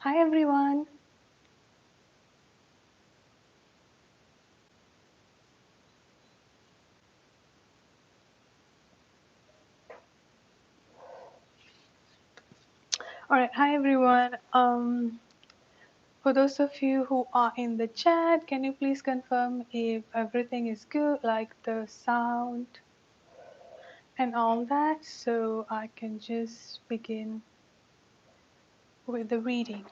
Hi everyone. All right, hi everyone. For those of you who are in the chat, can you please confirm if everything is good, like the sound and all that, so I can just begin with the reading.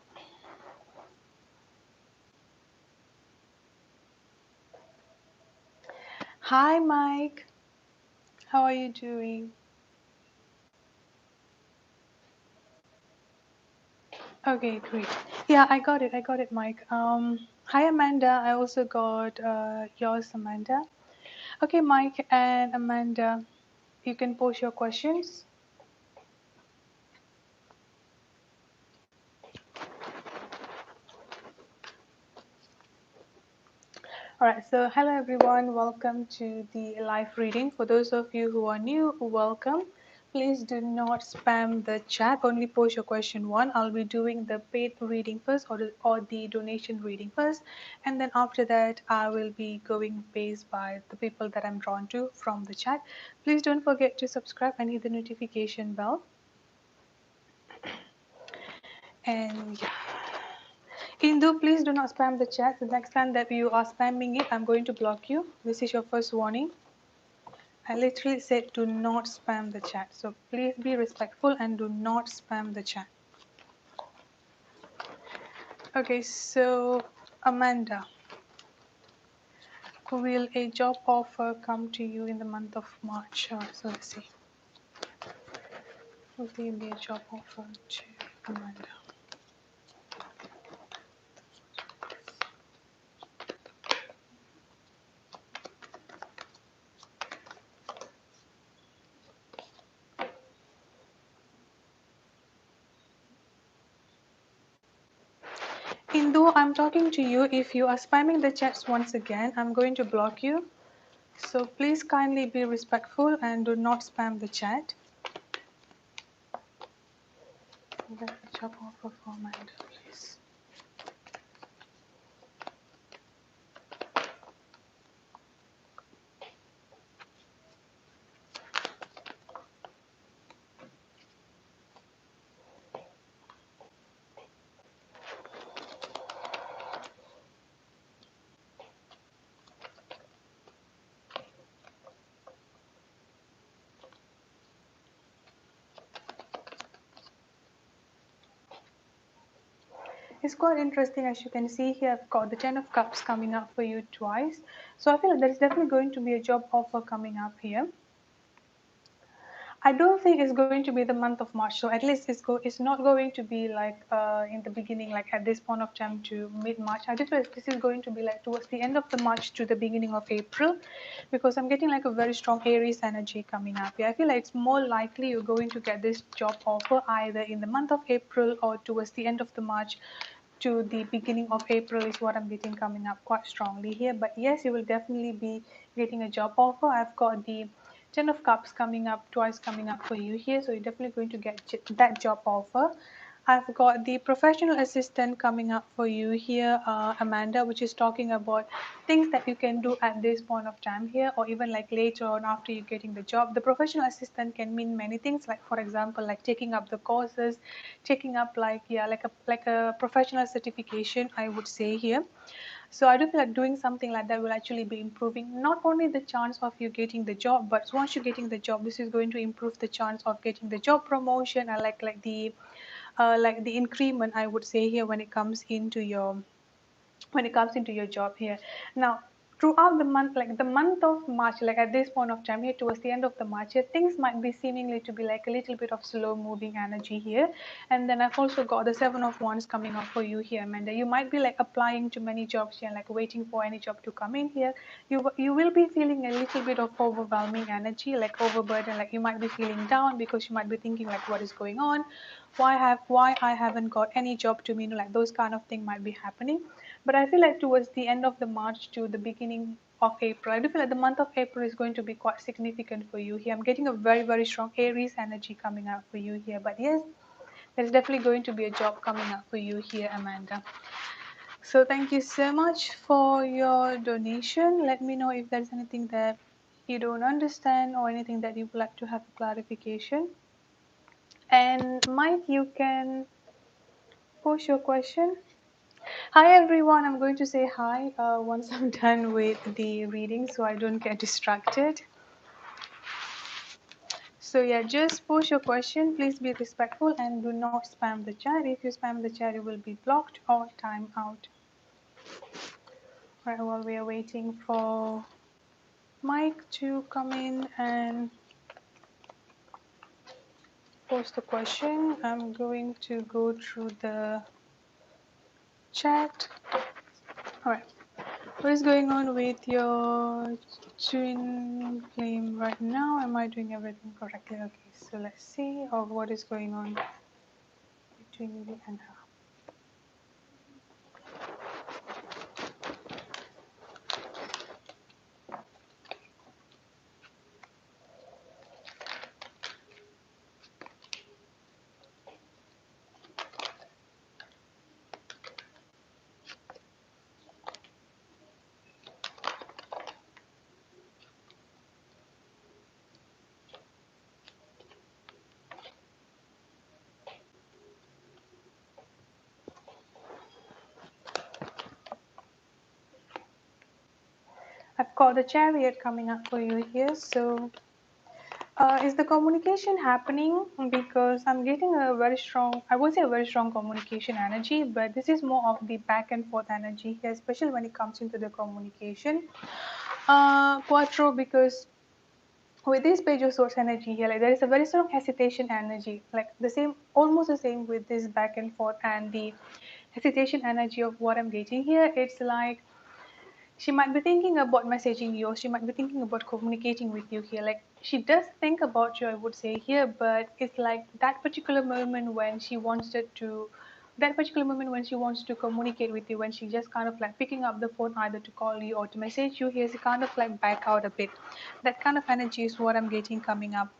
Hi Mike, how are you doing? Okay, great. Yeah, I got it, Mike. Hi Amanda. I also got yours, Amanda. Okay, Mike and Amanda, you can post your questions. All right, so hello everyone, welcome to the live reading. For those of you who are new, welcome. Please do not spam the chat, only post your question one. I'll be doing the paid reading first or the donation reading first. And then after that, I will be going based by the people that I'm drawn to from the chat. Please don't forget to subscribe and hit the notification bell. And yeah. Indu, please do not spam the chat. The next time that you are spamming it, I'm going to block you. This is your first warning. I literally said do not spam the chat. So please be respectful and do not spam the chat. Okay, so Amanda, will a job offer come to you in the month of March? So let's see. Will there be a job offer to Amanda? Indu, I'm talking to you. If you are spamming the chats once again, I'm going to block you. So please kindly be respectful and do not spam the chat. Get the job offer for Amanda, please. It's quite interesting. As you can see here, I've got the Ten of Cups coming up for you twice. So I feel like there's definitely going to be a job offer coming up here. I don't think it's going to be the month of March. So at least it's not going to be like in the beginning, like at this point of time to mid-March. I just feel like this is going to be like towards the end of the March to the beginning of April, because I'm getting like a very strong Aries energy coming up here. I feel like it's more likely you're going to get this job offer either in the month of April or towards the end of the March to the beginning of April is what I'm getting coming up quite strongly here. But yes, you will definitely be getting a job offer. I've got the Ten of Cups coming up twice coming up for you here, so you're definitely going to get that job offer. I've got the professional assistant coming up for you here, Amanda, which is talking about things that you can do at this point of time here, or even like later on after you're getting the job. The professional assistant can mean many things, like for example, like taking up the courses, taking up like like a professional certification, I would say here. So I do feel like doing something like that will actually be improving not only the chance of you getting the job, but once you're getting the job, this is going to improve the chance of getting the job promotion and like the increment, I would say here, when it comes into your job here. Now, throughout the month, like the month of March, like at this point of time here, towards the end of the March here, things might be seemingly to be like a little bit of slow moving energy here. And then I've also got the Seven of Wands coming up for you here, Amanda. You might be like applying to many jobs here, like waiting for any job to come in here. You will be feeling a little bit of overwhelming energy, like overburden, like you might be feeling down because you might be thinking like what is going on, why I haven't got any job to me, like those kind of thing might be happening. But I feel like towards the end of the March to the beginning of April, I do feel like the month of April is going to be quite significant for you here. I'm getting a very, very strong Aries energy coming out for you here. But yes, There's definitely going to be a job coming up for you here, Amanda. So thank you so much for your donation. Let me know if there's anything that you don't understand or anything that you would like to have a clarification. And Mike, you can post your question. Hi everyone, I'm going to say hi once I'm done with the reading so I don't get distracted. So yeah, just post your question. Please be respectful and do not spam the chat. If you spam the chat, you will be blocked or time out. Right, while we are waiting for Mike to come in and post the question, I'm going to go through the chat. All right. What is going on with your twin flame right now? Am I doing everything correctly? Okay, so let's see of what is going on between me and her. I've got the chariot coming up for you here. So, is the communication happening? Because I'm getting a very strong, I would say a very strong communication energy, but this is more of the back and forth energy here, especially when it comes into the communication. Quattro, because with this page of source energy here, like there is a very strong hesitation energy, like the same, almost the same with this back and forth and the hesitation energy of what I'm getting here. It's like she might be thinking about messaging you, or she might be thinking about communicating with you here. Like she does think about you, I would say here, but it's like that particular moment when she wants it to, that particular moment when she wants to communicate with you, when she just kind of like picking up the phone either to call you or to message you, here's kind of like back out a bit. That kind of energy is what I'm getting coming up.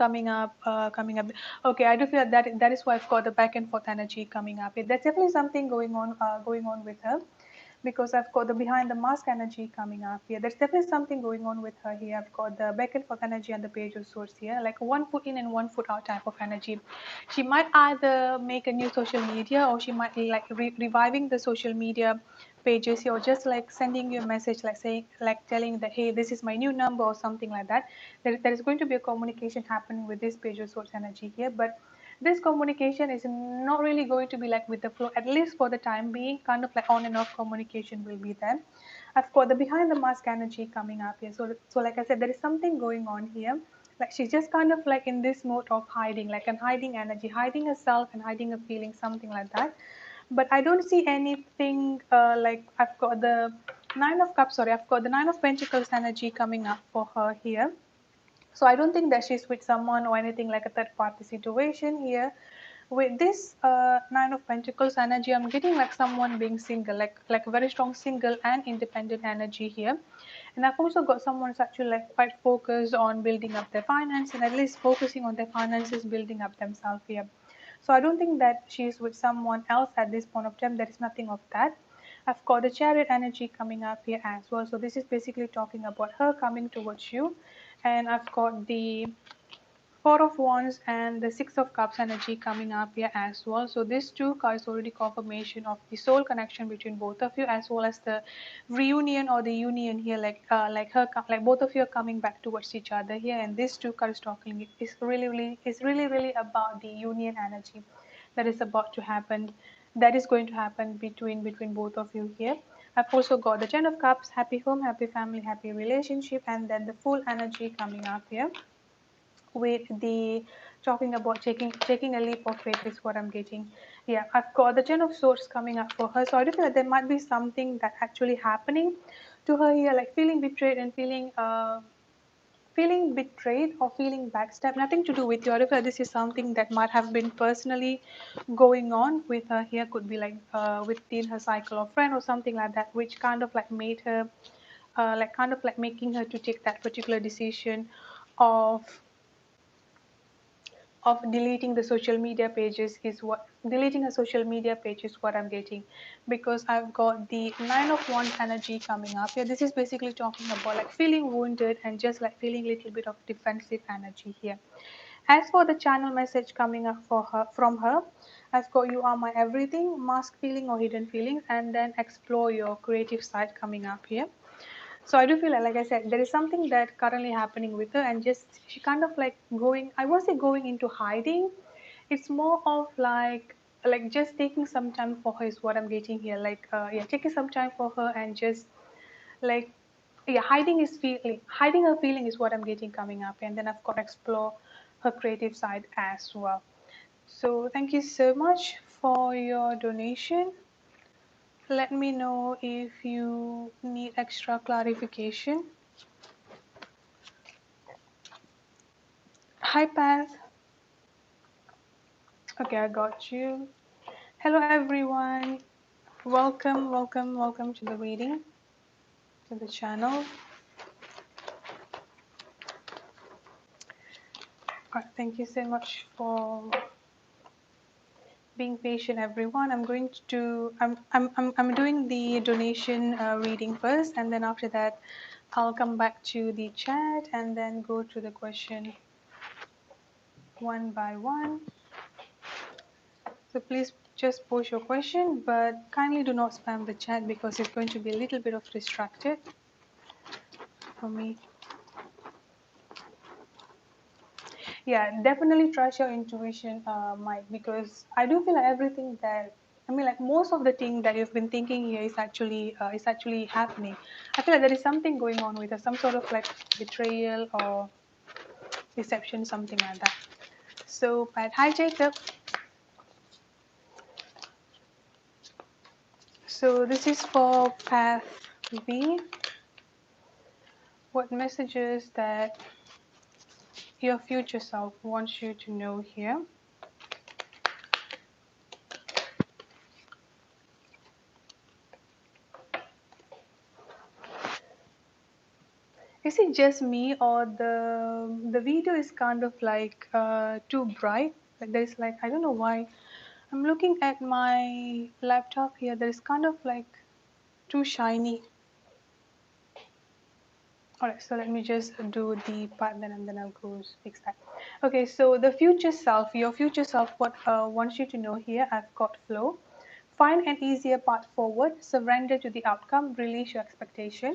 Okay, I do feel that is why I've got the back and forth energy coming up. That's definitely something going on with her, because I've got the behind the mask energy coming up here. There's definitely something going on with her here. I've got the back and forth energy and the page of swords here, like one foot in and one foot out type of energy. She might either make a new social media, or she might like reviving the social media pages here, or just like sending you a message, like saying, like telling that, hey, this is my new number or something like that. There is going to be a communication happening with this page of swords energy here, but this communication is not really going to be like with the flow, at least for the time being. Kind of like on and off communication will be there. I've got the behind the mask energy coming up here. So like I said, there is something going on here. Like she's just kind of like in this mode of hiding, like an hiding energy, hiding herself and hiding a feeling, something like that. But I don't see anything like I've got the nine of cups. Sorry, I've got the nine of pentacles energy coming up for her here. So I don't think that she's with someone or anything like a third party situation here. With this nine of pentacles energy, I'm getting like someone being single, like a very strong single and independent energy here. And I've also got someone who's actually like quite focused on building up their finance, and at least focusing on their finances, building up themselves here. So I don't think that she's with someone else at this point of time. There is nothing of that. I've got the chariot energy coming up here as well. So this is basically talking about her coming towards you. And I've got the Four of Wands and the Six of Cups energy coming up here as well. So these two cards already confirmation of the soul connection between both of you, as well as the reunion or the union here, like both of you are coming back towards each other here. And these two cards talking is really about the union energy that is about to happen, that is going to happen between both of you here. I've also got the Ten of Cups, happy home, happy family, happy relationship, and then the full energy coming up here with the talking about taking a leap of faith is what I'm getting. Yeah, I've got the Ten of Swords coming up for her. So I do feel like there might be something that actually happening to her here, like feeling betrayed and feeling betrayed or feeling backstabbed. Nothing to do with you. I do feel like this is something that might have been personally going on with her here. Could be like within her cycle of friend or something like that, which kind of like made her like kind of like making her to take that particular decision of of deleting the social media pages is what deleting a social media page is what I'm getting, because I've got the nine of wands energy coming up here. This is basically talking about like feeling wounded and just like feeling a little bit of defensive energy here. As for the channel message coming up for her from her, I've got you are my everything, mask feeling or hidden feelings, and then explore your creative side coming up here. So I do feel like I said, there is something that currently happening with her, and just she kind of like going. I won't say going into hiding. It's more of like just taking some time for her is what I'm getting here. Like yeah, taking some time for her and just like yeah, hiding her feeling is what I'm getting coming up, and then I've got to explore her creative side as well. So thank you so much for your donation. Let me know if you need extra clarification. Hi, Path. Okay, I got you. Hello, everyone. Welcome, welcome, welcome to the reading, to the channel. Thank you so much for being patient, everyone. I'm going to do, I'm doing the donation reading first, and then after that, I'll come back to the chat and then go to the question one by one. So please just post your question, but kindly do not spam the chat because it's going to be a little bit of distracted for me. Yeah, definitely trust your intuition, Mike, because I do feel like everything that I mean, like most of the thing that you've been thinking here is actually happening. I feel like there is something going on with us, some sort of like betrayal or deception, something like that. So, Pat, hi Jacob. So this is for Path B. What messages that your future self wants you to know here? Is it just me, or the video is kind of like too bright? Like there's like I don't know why. I'm looking at my laptop here. There is kind of like too shiny. Alright, so let me just do the part then and then I'll go fix that. Okay, so the future self, your future self, what wants you to know here, I've got flow. Find an easier path forward, surrender to the outcome, release your expectation.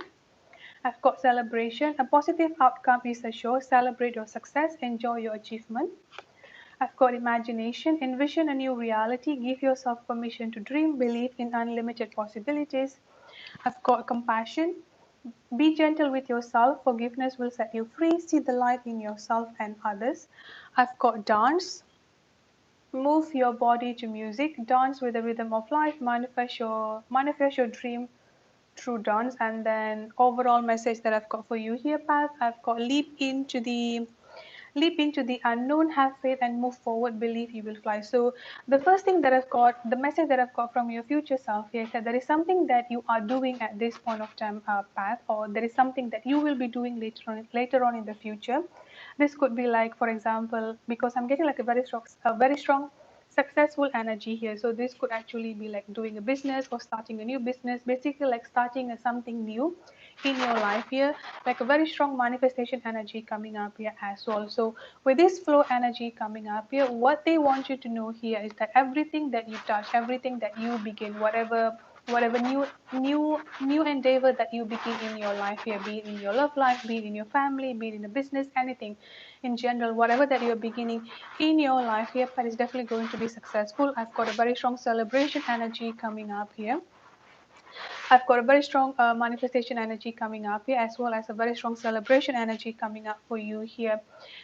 I've got celebration. A positive outcome is assured. Celebrate your success. Enjoy your achievement. I've got imagination. Envision a new reality. Give yourself permission to dream. Believe in unlimited possibilities. I've got compassion. Be gentle with yourself. Forgiveness will set you free. See the light in yourself and others. I've got dance. Move your body to music. Dance with the rhythm of life. Manifest your dream through dance. And then overall message that I've got for you here, Pat, I've got leap into the unknown, have faith and move forward, believe you will fly. So the first thing that I've got, the message that I've got from your future self here is that there is something that you are doing at this point of time, Path, or there is something that you will be doing later on in the future. This could be like, for example, because I'm getting like a very strong successful energy here. So this could actually be like doing a business or starting a new business, basically like starting something new in your life here, like a very strong manifestation energy coming up here as well. So with this flow energy coming up here, what they want you to know here is that everything that you touch, everything that you begin, whatever new endeavor that you begin in your life here, be it in your love life, be it in your family, be it in a business, anything in general, whatever that you're beginning in your life here, but it's definitely going to be successful. I've got a very strong celebration energy coming up here. I've got a very strong manifestation energy coming up here, as well as a very strong celebration energy coming up for you here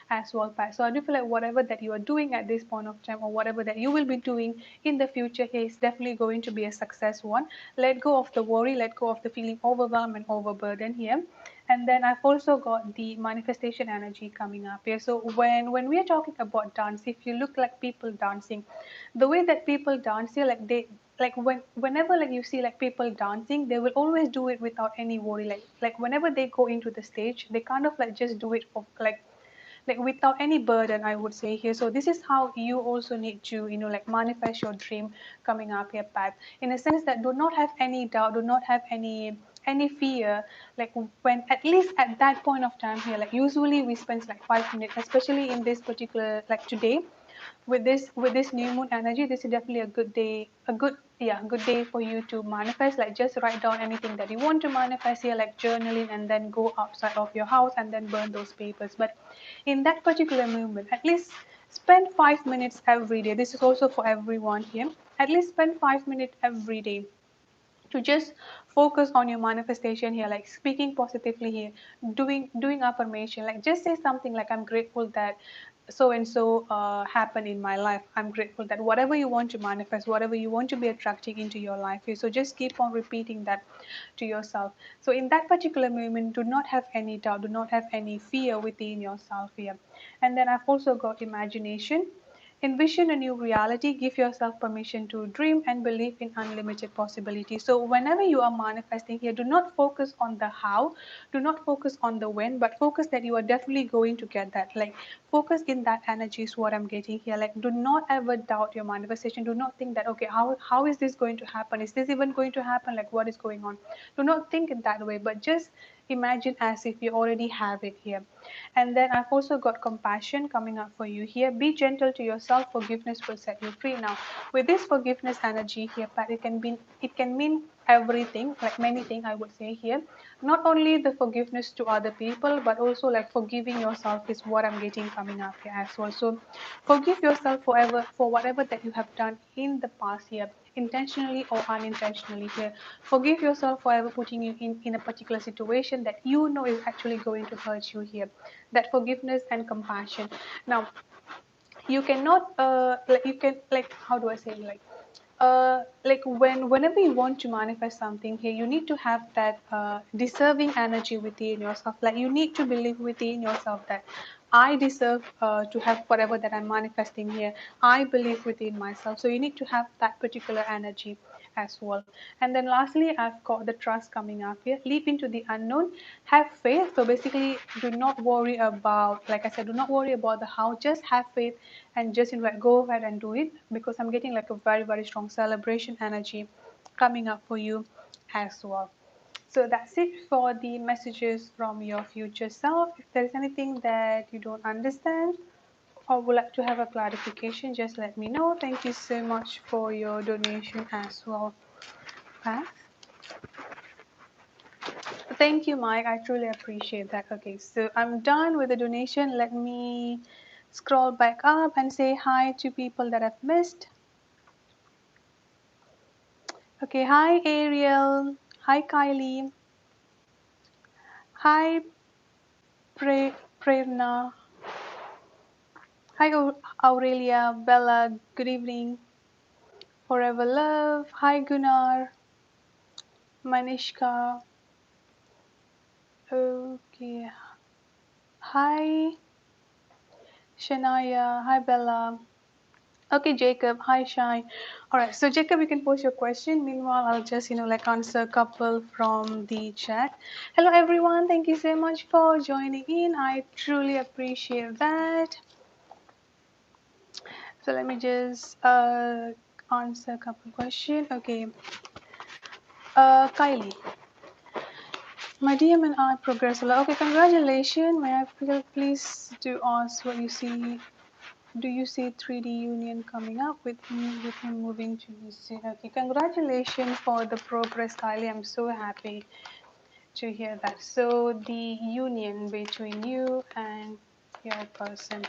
as well, Pat. So I do feel like whatever that you are doing at this point of time, or whatever that you will be doing in the future here, is definitely going to be a success one. Let go of the worry, let go of the feeling overwhelmed and overburdened here. And then I've also got the manifestation energy coming up here. So when we are talking about dance, if you look like people dancing, the way that people dance here, like they like whenever like you see like people dancing, they will always do it without any worry. Like whenever they go into the stage, they kind of like just do it of like like without any burden, I would say here. So this is how you also need to, like manifest your dream coming up here, Pat, in a sense that do not have any doubt, do not have any fear. Like when at least at that point of time here, like usually we spend like 5 minutes, especially in this particular, like today, with this new moon energy. This is definitely a good day, good day for you to manifest. Like just write down anything that you want to manifest here, like journaling, and then go outside of your house and then burn those papers. But in that particular moment, at least spend 5 minutes every day. This is also for everyone here. At least spend 5 minutes every day to just focus on your manifestation here, like speaking positively here, doing affirmation. Like just say something like, I'm grateful that so and so happened in my life. I'm grateful that whatever you want to manifest, whatever you want to be attracting into your life here, so just keep on repeating that to yourself. So in that particular moment, do not have any doubt, do not have any fear within yourself here. And then I've also got imagination. Envision a new reality. Give yourself permission to dream and believe in unlimited possibilities. So, whenever you are manifesting here, do not focus on the how, do not focus on the when, but focus that you are definitely going to get that. Like, focus in that energy is what I'm getting here. Like, do not ever doubt your manifestation. Do not think that, okay, how is this going to happen? Is this even going to happen? Like, what is going on? Do not think it that way, but just imagine as if you already have it here. And then I've also got compassion coming up for you here. Be gentle to yourself. Forgiveness will set you free. Now, with this forgiveness energy here, Pat, it can mean everything, like many things I would say here. Not only the forgiveness to other people, but also like forgiving yourself is what I'm getting coming up here as well. So forgive yourself for whatever that you have done in the past here, intentionally or unintentionally here. Forgive yourself for ever putting you in a particular situation that you know is actually going to hurt you here. That forgiveness and compassion. Now, you cannot like you can like how do I say, like whenever you want to manifest something here, you need to have that deserving energy within yourself. Like you need to believe within yourself that I deserve to have whatever that I'm manifesting here. I believe within myself. So you need to have that particular energy as well. And then lastly, I've got the trust coming up here. Leap into the unknown, have faith. So basically, do not worry about, like I said, do not worry about the how. Just have faith and just go ahead and do it, because I'm getting like a very, very strong celebration energy coming up for you as well. So that's it for the messages from your future self. If there is anything that you don't understand or would like to have a clarification, just let me know. Thank you so much for your donation as well, Pat. Thank you, Mike. I truly appreciate that. Okay, so I'm done with the donation. Let me scroll back up and say hi to people that I've missed. Okay, hi Ariel. Hi Kylie. Hi Prerna. Hi Aurelia. Bella. Good evening. Forever Love. Hi Gunnar. Manishka. Okay. Hi Shania. Hi Bella. Okay, Jacob. Hi, Shine. All right. So, Jacob, you can post your question. Meanwhile, I'll just, like answer a couple from the chat. Hello, everyone. Thank you so much for joining in. I truly appreciate that. So, let me just answer a couple questions. Okay. Kylie. My DM and I progress a lot. Okay, congratulations. May I please do ask what you see? Do you see 3D union coming up with him moving to the city? Okay, congratulations for the progress, Kylie. I'm so happy to hear that. So the union between you and your person,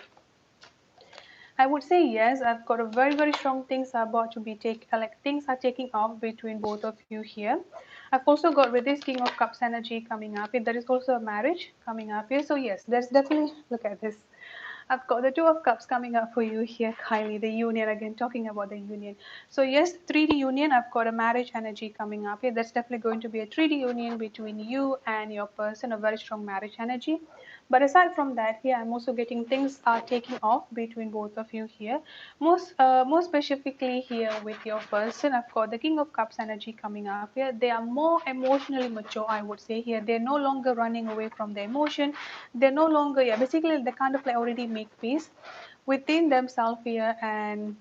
I would say yes. I've got a very, very strong things are about to be like things are taking off between both of you here. I've also got with this King of Cups energy coming up. There is also a marriage coming up here. So yes, there's definitely, look at this. I've got the Two of Cups coming up for you here, Kylie. The union again, talking about the union. So yes, 3D union. I've got a marriage energy coming up here. That's definitely going to be a 3D union between you and your person. A very strong marriage energy. But aside from that, here I'm also getting things are taking off between both of you here. More specifically here with your person, I've got the King of Cups energy coming up here. They are more emotionally mature, I would say here. They're no longer running away from the emotion. They're no longer, yeah, basically they kind of like already make peace within themselves here, and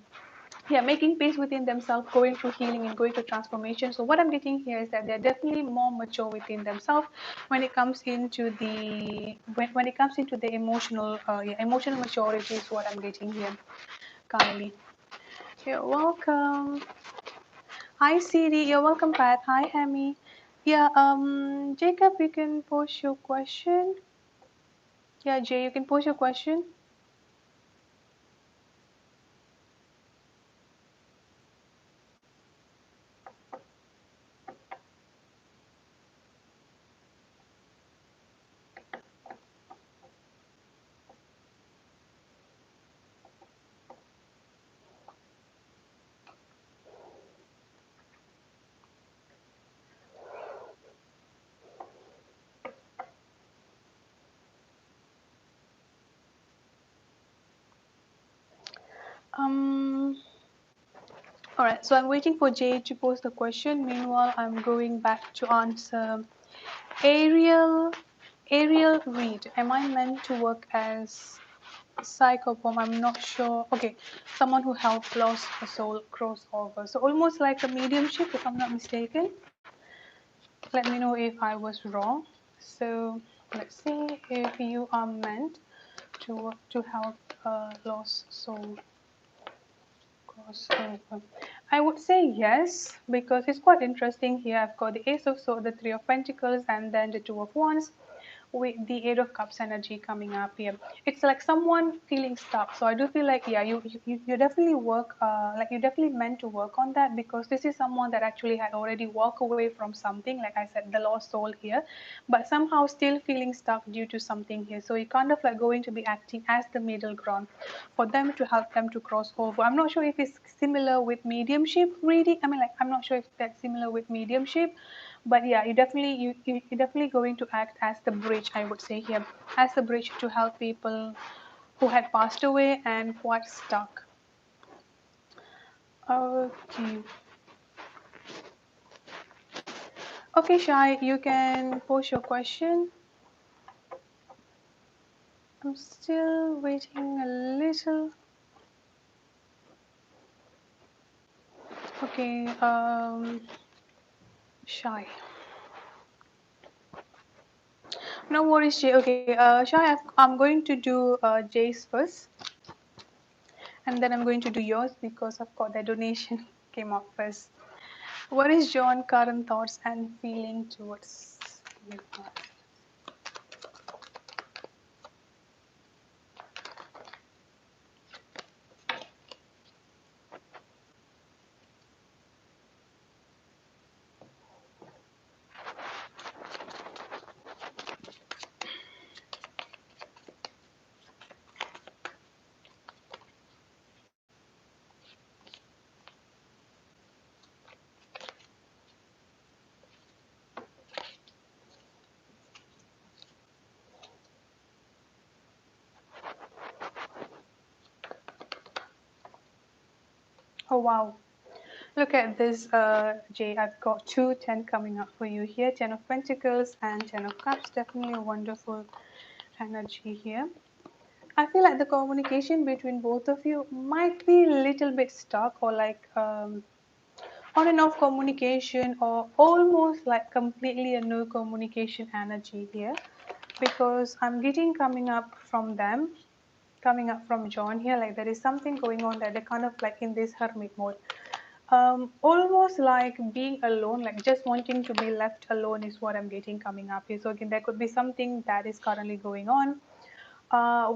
yeah, making peace within themselves, going through healing and going through transformation. So what I'm getting here is that they're definitely more mature within themselves when it comes into the when it comes into the emotional yeah, emotional maturity is what I'm getting here, kindly. You're welcome. Hi Siri, you're welcome Pat. Hi Hammy. Yeah, Jacob, you can post your question. Yeah, Jay, you can post your question. Um All right, so I'm waiting for Jay to post the question. Meanwhile, I'm going back to answer Ariel. Ariel Reed. Am I meant to work as psychopomp? I'm not sure. Okay, someone who helped lost a soul crossover. So almost like a mediumship, if I'm not mistaken. Let me know if I was wrong. So let's see if you are meant to help lost soul crossover. I would say yes, because it's quite interesting here. I've got the Ace of Swords, the Three of Pentacles, and then the Two of Wands with the Eight of Cups energy coming up here. It's like someone feeling stuck. So I do feel like, yeah, you definitely work, like you definitely meant to work on that, because this is someone that actually had already walked away from something, like I said, the lost soul here, but somehow still feeling stuck due to something here. So you're kind of like going to be acting as the middle ground for them to help them to cross over. I'm not sure if it's similar with mediumship reading. I mean, like, I'm not sure if that's similar with mediumship, but yeah, you're definitely going to act as the bridge, I would say here, as the bridge to help people who had passed away and quite stuck. Okay. Okay, Shai, you can post your question. I'm still waiting a little. Okay, Shai. No worries, Jay. Okay, Shai, I'm going to do Jay's first, and then I'm going to do yours because I've got the donation came up first. What is John current thoughts and feeling towards you? Oh wow. Look at this, Jay. I've got two 10 coming up for you here. 10 of Pentacles and 10 of Cups. Definitely a wonderful energy here. I feel like the communication between both of you might be a little bit stuck, or like on and off communication, or almost like completely a no communication energy here, because I'm getting coming up from them, coming up from John here, like there is something going on that they're kind of like in this hermit mode, almost like being alone, like just wanting to be left alone is what I'm getting coming up here. So again, there could be something that is currently going on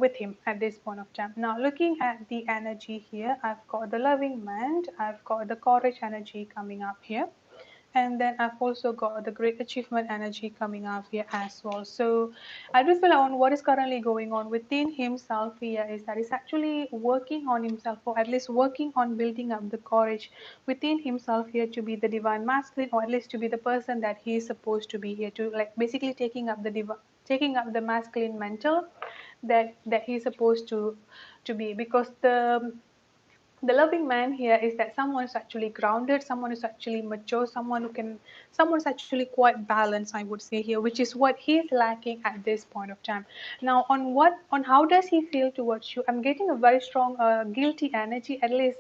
with him at this point of time. Now, looking at the energy here, I've got the loving mind, I've got the courage energy coming up here, and then I've also got the great achievement energy coming up here as well. So I do feel on what is currently going on within himself here is that he's actually working on himself, or at least working on building up the courage within himself here to be the divine masculine, or at least to be the person that he is supposed to be here, to like basically taking up the divine, taking up the masculine mantle that he's supposed to be, because the loving man here is that someone is actually grounded, someone is actually mature, someone's actually quite balanced, I would say here, which is what he's lacking at this point of time. Now, on how does he feel towards you? I'm getting a very strong guilty energy, at least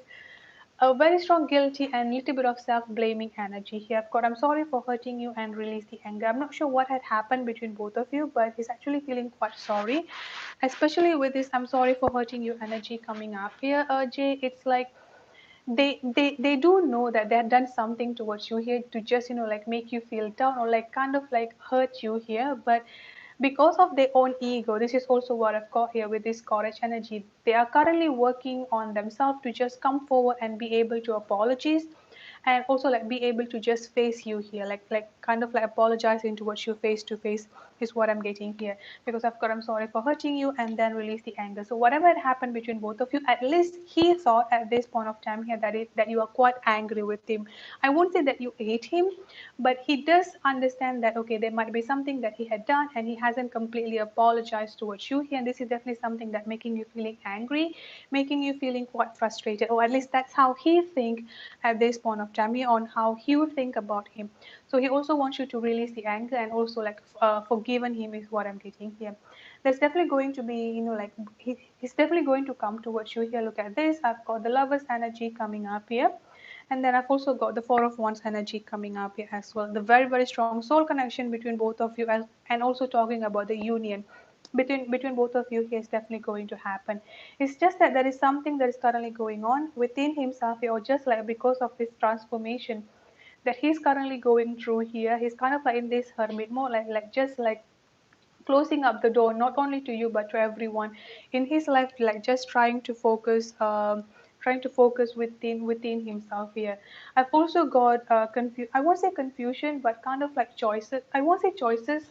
a very strong guilty and little bit of self-blaming energy here. I've got, I'm sorry for hurting you, and release the anger. I'm not sure what had happened between both of you, but he's actually feeling quite sorry, especially with this I'm sorry for hurting you energy coming up here. Jay, it's like they do know that they have done something towards you here to just like make you feel down, or like kind of like hurt you here, but because of their own ego, this is also what I've got here with this courage energy. They are currently working on themselves to just come forward and be able to apologize, and also like be able to just face you here, like kind of like apologizing towards you face to face is what I'm getting here. Because I've got I'm sorry for hurting you, and then release the anger. So whatever had happened between both of you, at least he thought at this point of time here that you are quite angry with him. I won't say that you hate him, but he does understand that okay, there might be something that he had done and he hasn't completely apologized towards you here, and this is definitely something that making you feeling angry, making you feeling quite frustrated, or at least that's how he think at this point of time here, on how he would think about him. So he also wants you to release the anger, and also like forgiven him is what I'm getting here. There's definitely going to be like he's definitely going to come towards you here. Look at this, I've got the lover's energy coming up here, and then I've also got the Four of Wands energy coming up here as well. The very, very strong soul connection between both of you, and also talking about the union between both of you here is definitely going to happen. It's just that there is something that is currently going on within himself here, or just like because of this transformation that he's currently going through here. He's kind of like in this hermit mode, like just like closing up the door not only to you but to everyone in his life, like just trying to focus within himself here. I've also got I won't say confusion, but kind of like choices. I won't say choices,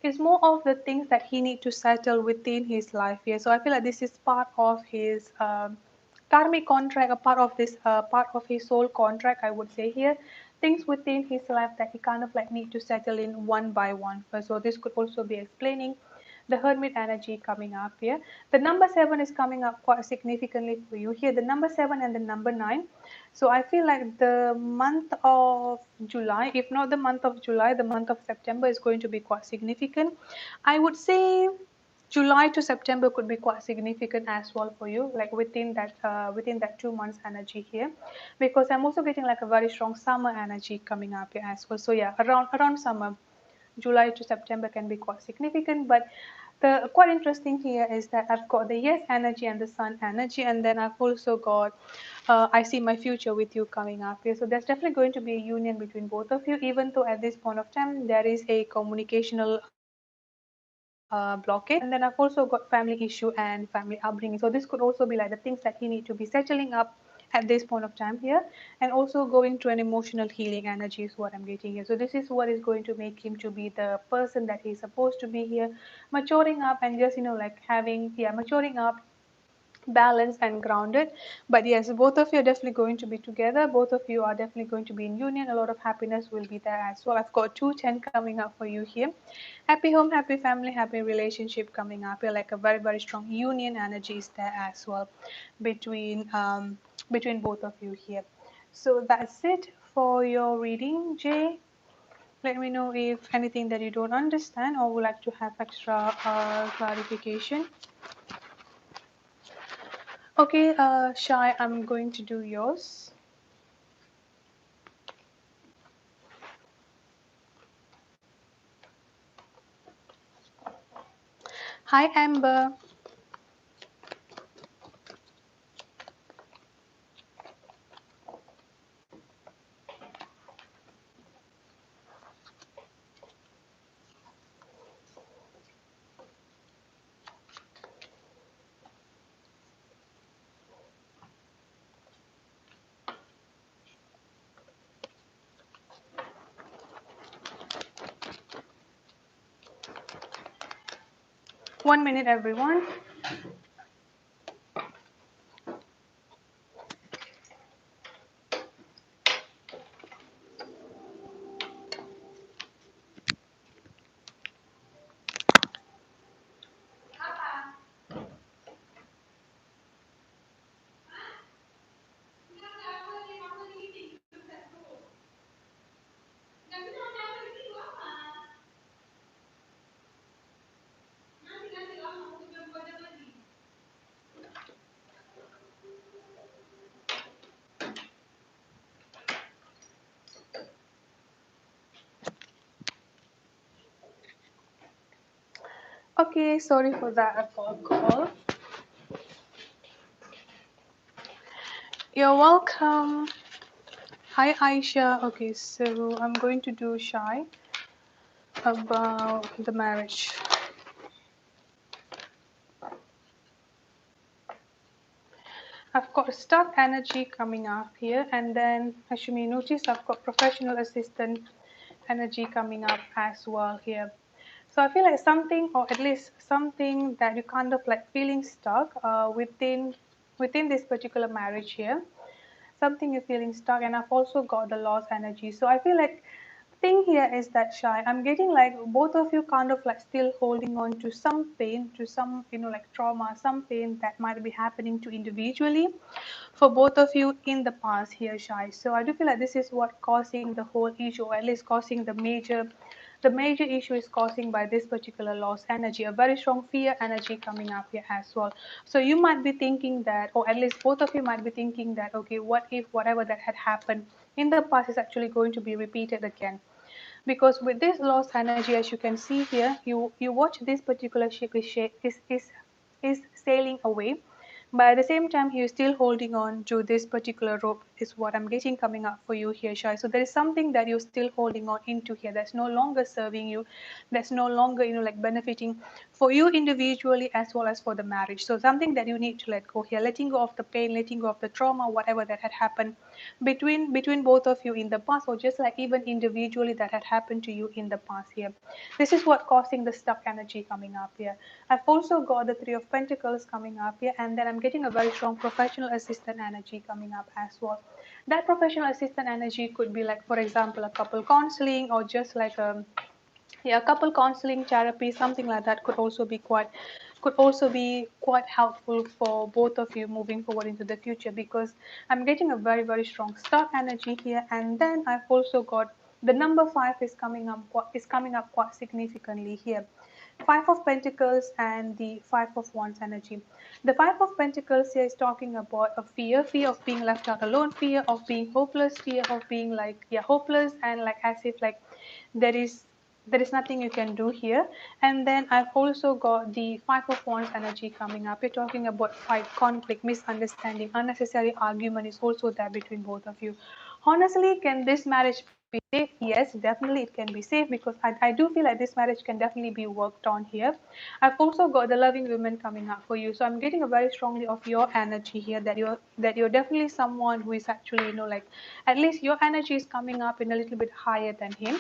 it's more of the things that he need to settle within his life here. So I feel like this is part of his karmic contract, a part of his soul contract, I would say here. Things within his life that he kind of like need to settle in one by one first. So this could also be explaining the hermit energy coming up here. The number 7 is coming up quite significantly for you here. The number 7 and the number 9. So I feel like the month of July, if not the month of July, the month of September is going to be quite significant. I would say July to September could be quite significant as well for you, like within that 2 months energy here, because I'm also getting like a very strong summer energy coming up here as well. So yeah, around summer, July to September can be quite significant. But the quite interesting here is that I've got the yes energy and the sun energy, and then I've also got I see my future with you coming up here. So there's definitely going to be a union between both of you, even though at this point of time there is a communicational blockage. And then I've also got family issue and family upbringing. So this could also be like the things that he need to be settling up at this point of time here, and also going to an emotional healing energy is what I'm getting here. So this is what is going to make him to be the person that he's supposed to be here, maturing up and just like having maturing up, balanced and grounded. But yes, both of you are definitely going to be together, both of you are definitely going to be in union. A lot of happiness will be there as well. I've got 210 coming up for you here. Happy home, happy family, happy relationship coming up here, like a very, very strong union energy is there as well between both of you here. So that's it for your reading, Jay. Let me know if anything that you don't understand or would like to have extra clarification. Okay, Shai, I'm going to do yours. Hi, Amber. One minute, everyone. Okay, sorry for that phone call. You're welcome. Hi, Aisha. Okay, so I'm going to do shy about the marriage. I've got stuck energy coming up here, and then as you may notice, I've got professional assistant energy coming up as well here. So I feel like something, or at least something that you kind of like feeling stuck within this particular marriage here. Something you're feeling stuck, and I've also got the lost energy. So I feel like thing here is that shy. I'm getting like both of you kind of like still holding on to some pain, to some like trauma, some pain that might be happening to individually for both of you in the past here, shy. So I do feel like this is what causing the whole issue, or at least causing the major issue is causing by this particular loss energy, a very strong fear energy coming up here as well. So you might be thinking that, or at least both of you might be thinking that, okay, what if whatever that had happened in the past is actually going to be repeated again? Because with this lost energy, as you can see here, you watch this particular ship is sailing away, but at the same time you're still holding on to this particular rope, is what I'm getting coming up for you here, Shai. So there is something that you're still holding on into here that's no longer serving you, that's no longer like benefiting for you individually as well as for the marriage. So something that you need to let go here, letting go of the pain, letting go of the trauma, whatever that had happened between both of you in the past, or just like even individually that had happened to you in the past here. This is what causing the stuck energy coming up here. I've also got the Three of Pentacles coming up here, and then I'm getting a very strong professional assistant energy coming up as well. That professional assistant energy could be like, for example, a couple counseling, or just like a, yeah, couple counseling, therapy, something like that could also be quite helpful for both of you moving forward into the future, because I'm getting a very, very strong star energy here. And then I've also got the number five is coming up quite significantly here. Five of Pentacles and the Five of Wands energy. The Five of Pentacles here is talking about a fear of being left out alone, fear of being hopeless, fear of being like, yeah, hopeless, and like as if like there is there is nothing you can do here. And then I've also got the Five of Wands energy coming up. You're talking about fight, conflict, misunderstanding, unnecessary argument is also there between both of you. Honestly, can this marriage be safe? Yes, definitely it can be safe, because I do feel like this marriage can definitely be worked on here. I've also got the loving women coming up for you. So I'm getting a very strongly of your energy here, that you're definitely someone who is actually, like, at least your energy is coming up in a little bit higher than him.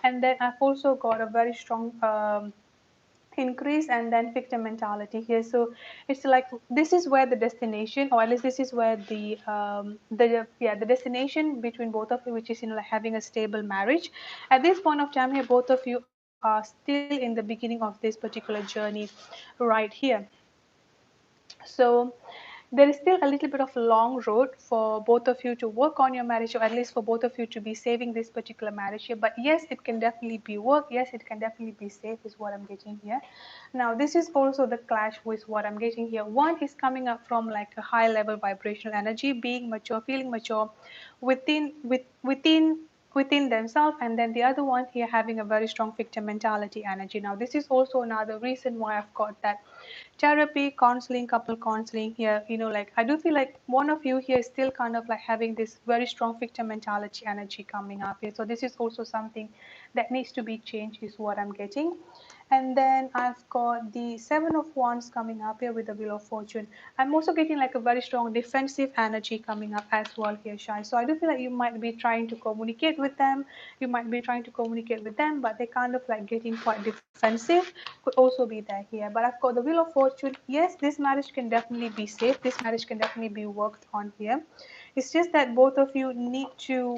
And then I've also got a very strong increase and then victim mentality here. So it's like this is where the destination, or at least this is where the destination between both of you, which is like having a stable marriage. At this point of time here, both of you are still in the beginning of this particular journey right here. So there is still a little bit of long road for both of you to work on your marriage, or at least for both of you to be saving this particular marriage here. But yes, it can definitely be work. Yes, it can definitely be safe, is what I'm getting here. Now this is also the clash with what I'm getting here. One is coming up from like a high level vibrational energy, being mature, feeling mature within themselves, and then the other one here having a very strong victim mentality energy. Now this is also another reason why I've got that therapy, counseling, couple counseling here. Like I do feel like one of you here is still kind of like having this very strong victim mentality energy coming up here. So this is also something that needs to be changed, is what I'm getting. And then I've got the Seven of Wands coming up here with the Wheel of Fortune. I'm also getting like a very strong defensive energy coming up as well here, Shai. So I do feel like you might be trying to communicate with them. You might be trying to communicate with them, but they kind of like getting quite defensive. Could also be there here. But I've got the Wheel of Fortune. Yes, this marriage can definitely be safe. This marriage can definitely be worked on here. It's just that both of you need to,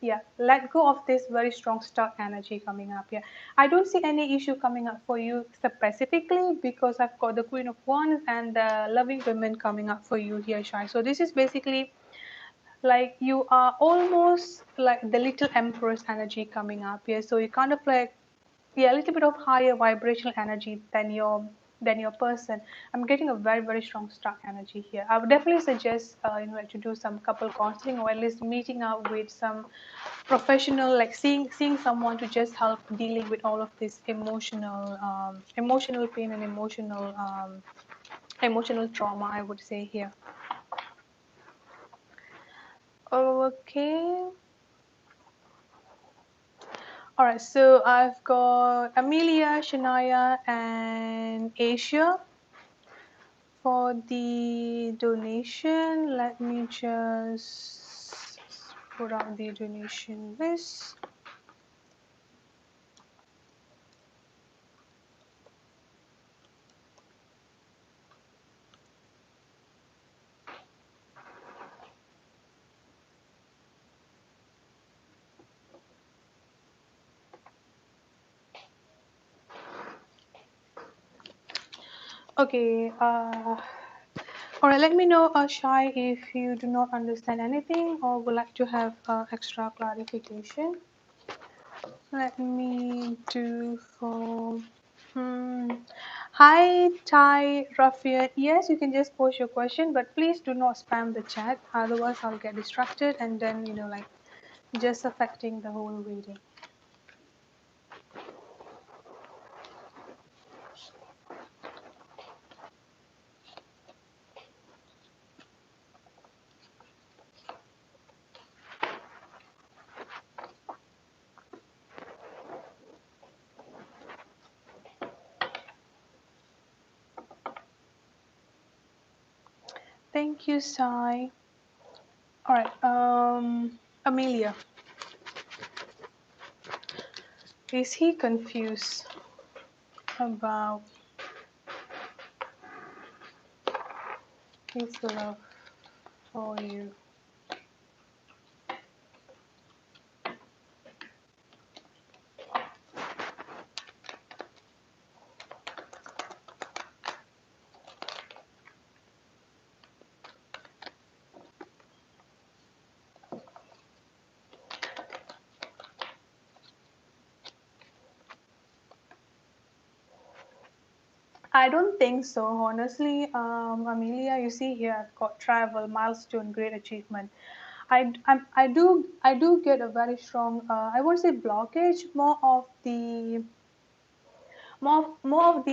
yeah, let go of this very strong star energy coming up here. I don't see any issue coming up for you specifically, because I've got the Queen of Wands and the Loving Women coming up for you here, Shai. So this is basically like you are almost like the little Empress energy coming up here. So you kind of like, yeah, a little bit of higher vibrational energy than your than your person. I'm getting a very, very strong star energy here. I would definitely suggest like to do some couple counseling, or at least meeting up with some professional, like seeing someone to just help dealing with all of this emotional pain and emotional trauma, I would say here. Okay. All right, so I've got Amelia, Shania, and Asia for the donation. Let me just put out the donation list. Okay. All right. Let me know, Shai, if you do not understand anything or would like to have extra clarification. Let me do for. Hmm. Hi, Thai Rafia. Yes, you can just post your question, but please do not spam the chat. Otherwise, I'll get distracted and then, like just affecting the whole reading. Thank you, Sai. All right, Amelia, is he confused about his love for you? I don't think so, honestly. Amelia, you see here, I've got travel, milestone, great achievement. I do get a very strong, I won't say blockage, more of the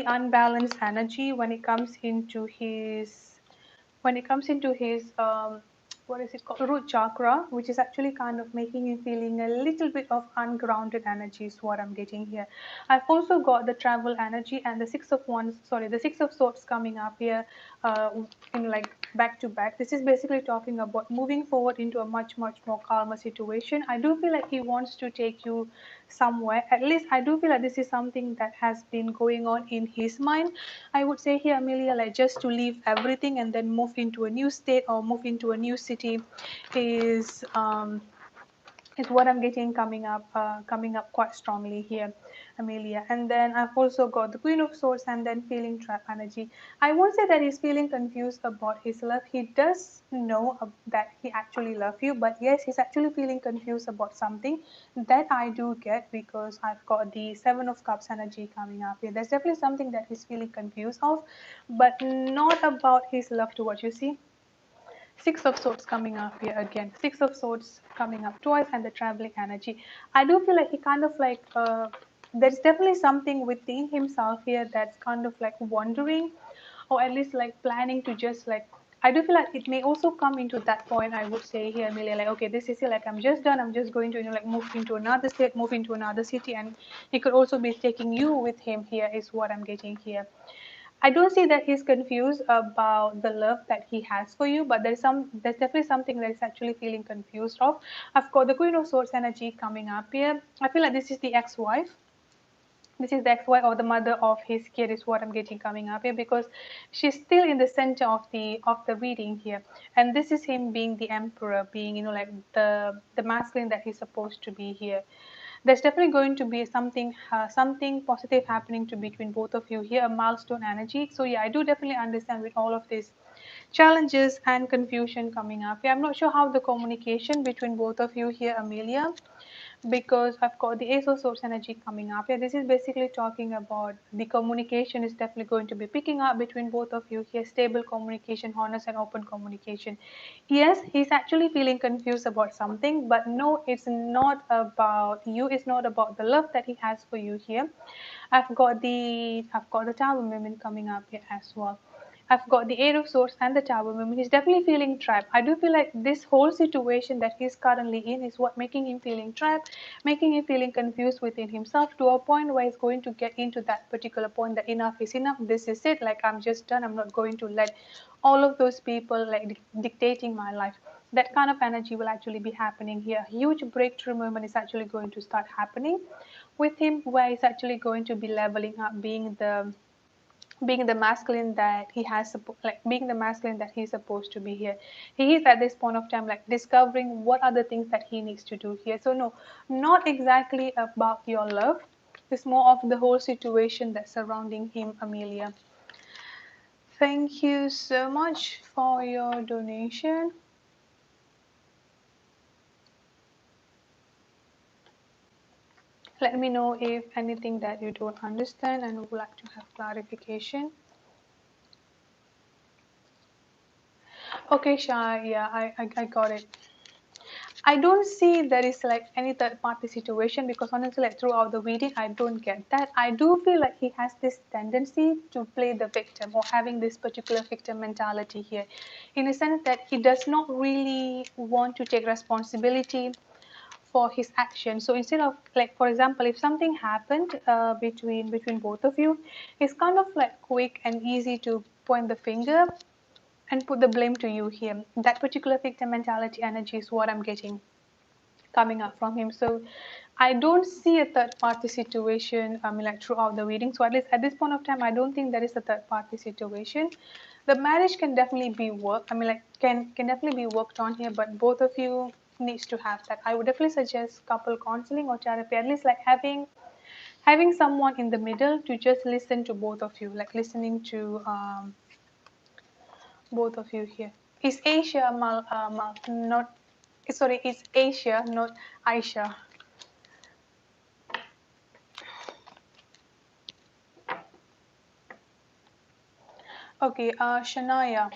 unbalanced energy when it comes into his what is it called, root chakra, which is actually kind of making him feeling a little bit of ungrounded energy is what I'm getting here. I've also got the travel energy and the six of swords coming up here, uh, in like back to back. This is basically talking about moving forward into a much much more calmer situation. I do feel like he wants to take you somewhere. At least I do feel like this is something that has been going on in his mind. I would say here, Amelia, like just to leave everything and then move into a new state or move into a new city is what I'm getting coming up quite strongly here, Amelia. And then I've also got the Queen of Swords and then feeling trap energy. I won't say that he's feeling confused about his love. He does know that he actually loves you, but yes, he's actually feeling confused about something that I do get because I've got the Seven of Cups energy coming up here. There's definitely something that he's feeling confused of, but not about his love towards you. See, Six of Swords coming up here again. Six of Swords coming up twice, and the traveling energy. I do feel like he kind of like there's definitely something within himself here that's kind of like wondering, or at least like planning to just like. I do feel like it may also come into that point. I would say here, Amelia, like okay, this is it. Like I'm just done. I'm just going to like move into another state, move into another city, and he could also be taking you with him here. Is what I'm getting here. I don't see that he's confused about the love that he has for you, but there's definitely something that he's actually feeling confused of. I've got the Queen of Swords energy coming up here. I feel like this is the ex-wife. This is the ex-wife or the mother of his kid is what I'm getting coming up here because she's still in the center of the reading here, and this is him being the emperor, being like the masculine that he's supposed to be here. There's definitely going to be something positive happening to between both of you here, a milestone energy. So yeah, I do definitely understand with all of these challenges and confusion coming up. Yeah, I'm not sure how the communication between both of you here, Amelia, because I've got the Ace of Swords energy coming up. Yeah, this is basically talking about the communication is definitely going to be picking up between both of you here. Stable communication, honest and open communication. Yes, he's actually feeling confused about something, but no, it's not about you. It's not about the love that he has for you here. I've got the Tower Women coming up here as well. I've got the Eight of Swords and the Tower Woman. He's definitely feeling trapped. I do feel like this whole situation that he's currently in is what making him feeling trapped, making him feeling confused within himself to a point where he's going to get into that particular point that enough is enough. This is it. Like I'm just done. I'm not going to let all of those people like dictating my life. That kind of energy will actually be happening here. A huge breakthrough moment is actually going to start happening with him, where he's actually going to be leveling up, being the masculine that he has like being the masculine that he's supposed to be here. He is at this point of time like discovering what are the things that he needs to do here. So no, not exactly about your love. It's more of the whole situation that's surrounding him, Amelia. Thank you so much for your donation. Let me know if anything that you don't understand and would like to have clarification. Okay, Shah, yeah, I got it. I don't see there is like any third party situation because honestly, like throughout the reading, I don't get that. I do feel like he has this tendency to play the victim or having this particular victim mentality here, in a sense that he does not really want to take responsibility for his action. So instead of like, for example, if something happened between both of you, it's kind of like quick and easy to point the finger and put the blame to you here. That particular victim mentality energy is what I'm getting coming up from him. So I don't see a third party situation, I mean, like throughout the reading. So at least at this point of time, I don't think there is a third party situation. The marriage can definitely be worked. I mean, like can definitely be worked on here, but both of you needs to have that. I would definitely suggest couple counseling or therapy, at least like having someone in the middle to just listen to both of you, like listening to both of you here. Is Asia not? Sorry, it's Asia, not Aisha. Okay, Shania,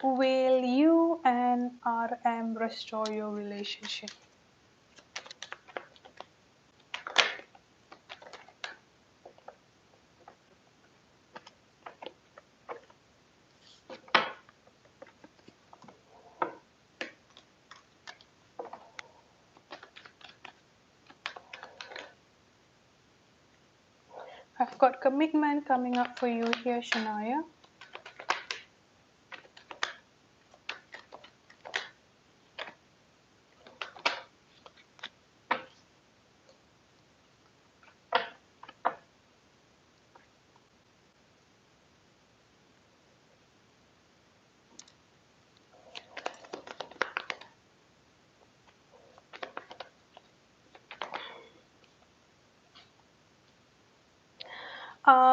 will you and RM restore your relationship? I've got commitment coming up for you here, Shania.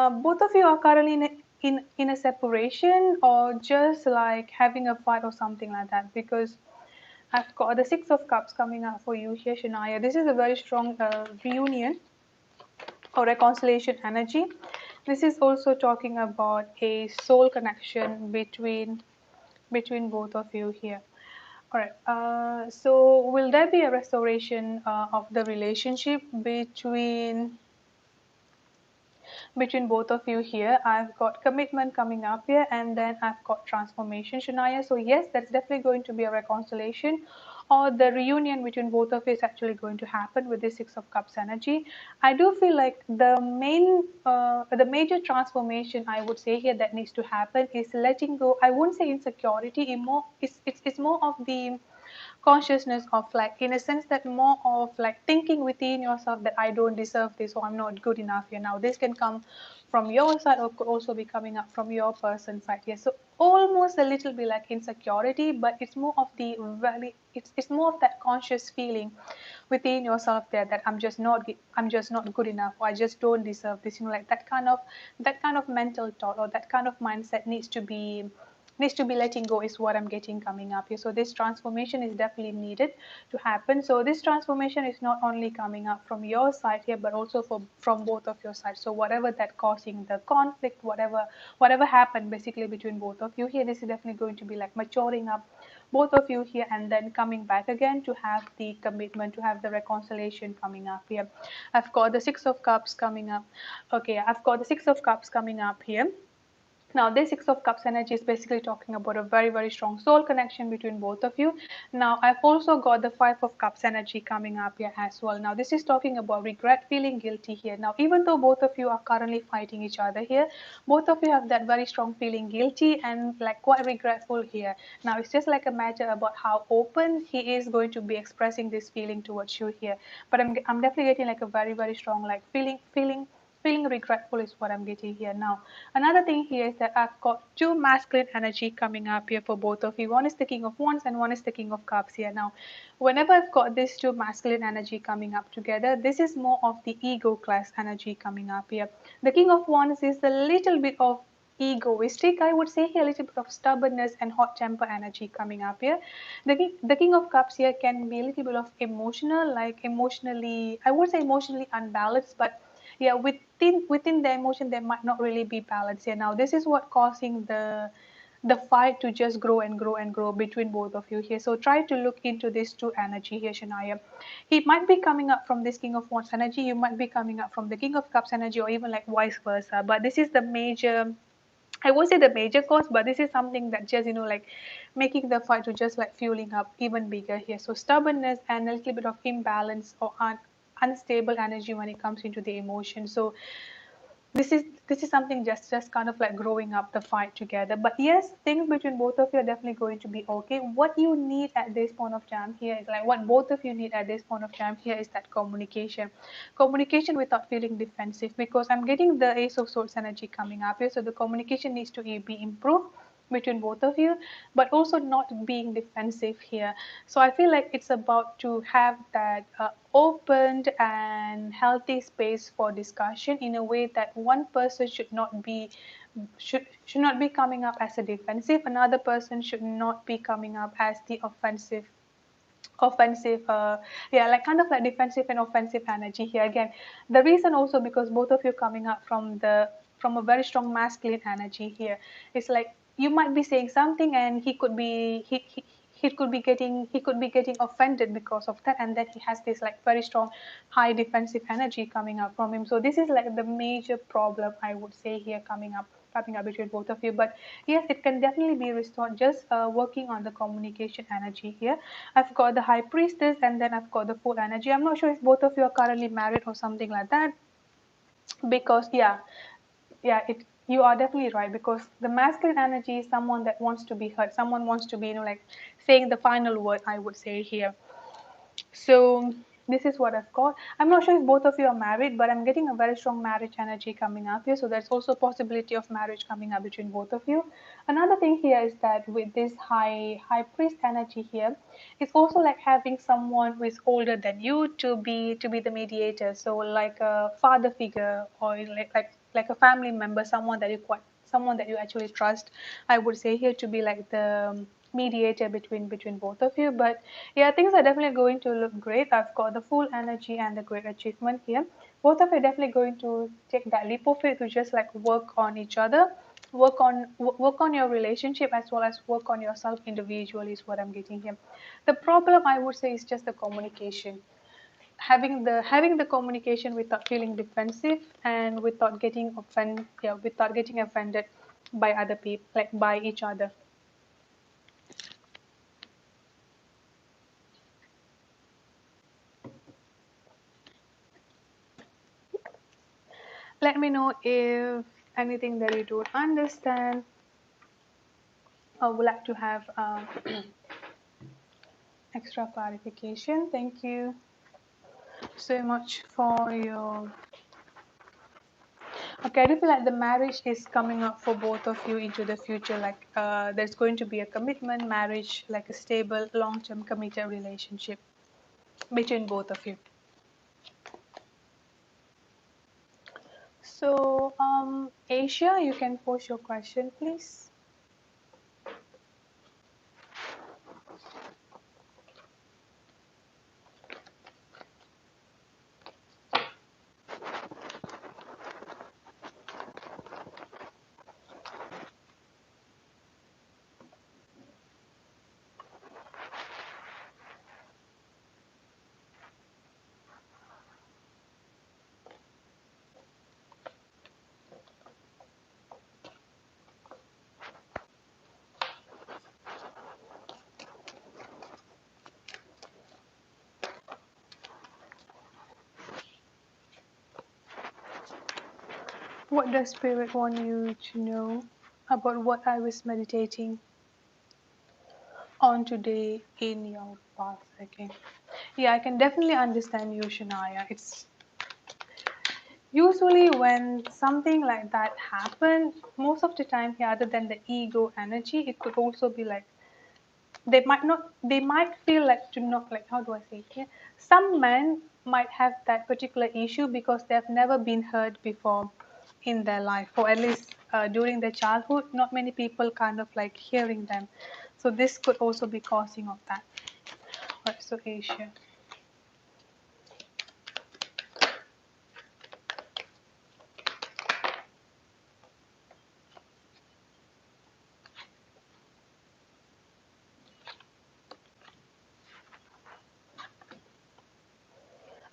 Both of you are currently in a separation or just like having a fight or something like that, because I've got the Six of Cups coming up for you here, Shania. This is a very strong reunion or reconciliation energy. This is also talking about a soul connection between both of you here. All right. So will there be a restoration of the relationship between both of you here? I've got commitment coming up here, and then I've got transformation, Shania. So yes, that's definitely going to be a reconciliation, or the reunion between both of you is actually going to happen with this Six of Cups energy. I do feel like the major transformation I would say here that needs to happen is letting go. I won't say insecurity. It's more of the consciousness of like, in a sense, that more of like thinking within yourself that I don't deserve this or I'm not good enough here. Now this can come from your side or could also be coming up from your person side here. So almost a little bit like insecurity, but it's more of the very it's more of that conscious feeling within yourself there that I'm just not good enough, or I just don't deserve this, like that kind of mental thought or that kind of mindset needs to be needs to be letting go is what I'm getting coming up here. So this transformation is definitely needed to happen. So this transformation is not only coming up from your side here, but also from both of your sides. So whatever that causing the conflict, whatever happened basically between both of you here, this is definitely going to be like maturing up both of you here, and then coming back again to have the commitment, to have the reconciliation coming up here. I've got the Six of Cups coming up. Okay, I've got the Six of Cups coming up here. Now, this Six of Cups energy is basically talking about a very, very strong soul connection between both of you. Now, I've also got the Five of Cups energy coming up here as well. Now, this is talking about regret, feeling guilty here. Now, even though both of you are currently fighting each other here, both of you have that very strong feeling guilty and like quite regretful here. Now, it's just like a matter about how open he is going to be expressing this feeling towards you here. But I'm definitely getting like a very, very strong like feeling regretful is what I'm getting here. Now, another thing here is that I've got two masculine energy coming up here for both of you. One is the King of Wands and one is the King of Cups here. Now, whenever I've got these two masculine energy coming up together, this is more of the ego class energy coming up here. The King of Wands is a little bit of egoistic, I would say here, a little bit of stubbornness and hot temper energy coming up here. The King of Cups here can be a little bit of emotional, like emotionally, I would say emotionally unbalanced, but yeah, within the emotion there might not really be balance here. Now this is what causing the fight to just grow and grow and grow between both of you here. So try to look into these two energy here, Shania. He might be coming up from this King of Wands energy, you might be coming up from the King of Cups energy, or even like vice versa. But this is the major, I won't say the major cause, but this is something that just, like making the fight to just like fueling up even bigger here. So stubbornness and a little bit of imbalance or unstable energy when it comes into the emotion. So this is something just kind of like growing up the fight together. But yes, things between both of you are definitely going to be okay. What you need at this point of time here is like what both of you need at this point of time here is that communication without feeling defensive, because I'm getting the Ace of Swords energy coming up here. So the communication needs to be improved between both of you, but also not being defensive here. So I feel like it's about to have that opened and healthy space for discussion in a way that one person should not be coming up as a defensive, another person should not be coming up as the offensive yeah, like kind of like defensive and offensive energy here. Again, the reason also because both of you coming up from a very strong masculine energy here. It's like you might be saying something and he could be getting offended because of that, and then he has this like very strong high defensive energy coming up from him. So this is like the major problem, I would say, here coming up between both of you. But yes, it can definitely be restored just working on the communication energy here. I've got the High Priestess, and then I've got the Fool energy. I'm not sure if both of you are currently married or something like that, because yeah, it you are definitely right, because the masculine energy is someone that wants to be heard, someone wants to be, like saying the final word, I would say here. So this is what I've got. I'm not sure if both of you are married, but I'm getting a very strong marriage energy coming up here. So there's also a possibility of marriage coming up between both of you. Another thing here is that with this high priest energy here, it's also like having someone who is older than you to be the mediator. So like a father figure, or like a family member, someone that you actually trust, I would say here, to be like the mediator between both of you. But yeah, things are definitely going to look great. I've got the full energy and the great achievement here. Both of you are definitely going to take that leap of faith to just like work on each other, work on your relationship, as well as work on yourself individually is what I'm getting here. The problem, I would say, is just the communication. Having the communication without feeling defensive and without getting offended by other people, like by each other. Let me know if anything that you don't understand or would like to have extra clarification. Thank you so much for your. Okay, I do feel like the marriage is coming up for both of you into the future. Like there's going to be a commitment, marriage, like a stable, long-term committed relationship between both of you. So, Asia, you can post your question, please. What does Spirit want you to know about what I was meditating on today in your path? Okay. Yeah, I can definitely understand you, Shania. It's usually when something like that happens, most of the time here, other than the ego energy, it could also be like they might feel like to not like how do I say it here? Some men might have that particular issue because they've never been heard before in their life, or at least during their childhood, not many people kind of like hearing them. So this could also be causing of that. Right, so Asia.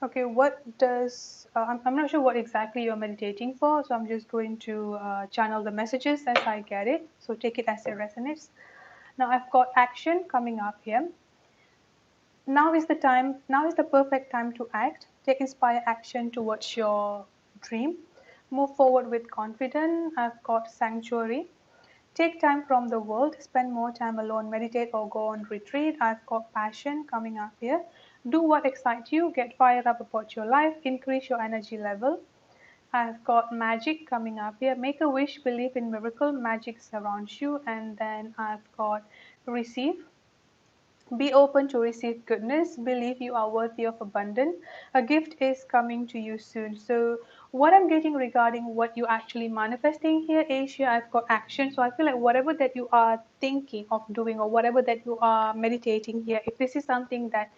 Okay, what does, I'm not sure what exactly you're meditating for, so I'm just going to channel the messages as I get it. So take it as it resonates. Now I've got action coming up here. Now is the perfect time to act. Take inspire action towards your dream. Move forward with confidence. I've got sanctuary. Take time from the world, spend more time alone, meditate or go on retreat. I've got passion coming up here. Do what excites you, get fired up about your life, increase your energy level. I've got magic coming up here. Make a wish, believe in miracle, magic surrounds you. And then I've got receive. Be open to receive goodness. Believe you are worthy of abundance. A gift is coming to you soon. So, what I'm getting regarding what you actually manifesting here, Asia, I've got action. So, I feel like whatever that you are thinking of doing or whatever that you are meditating here, if this is something that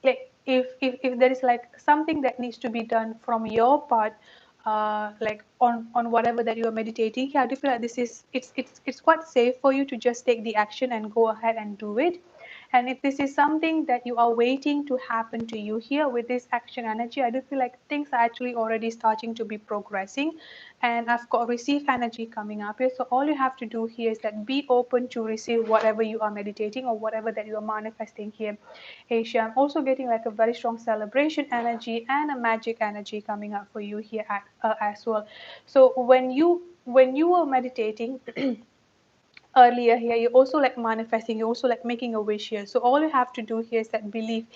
like if there is like something that needs to be done from your part like on whatever that you are meditating here, I do feel like this is it's quite safe for you to just take the action and go ahead and do it. And if this is something that you are waiting to happen to you here with this action energy, I do feel like things are actually already starting to be progressing. And I've got receive energy coming up here. So all you have to do here is that be open to receive whatever you are meditating or whatever that you are manifesting here, Asia. I'm also getting like a very strong celebration energy and a magic energy coming up for you here as well. So when you were meditating earlier here, you're also like manifesting, you're also like making a wish here. So all you have to do here is that believe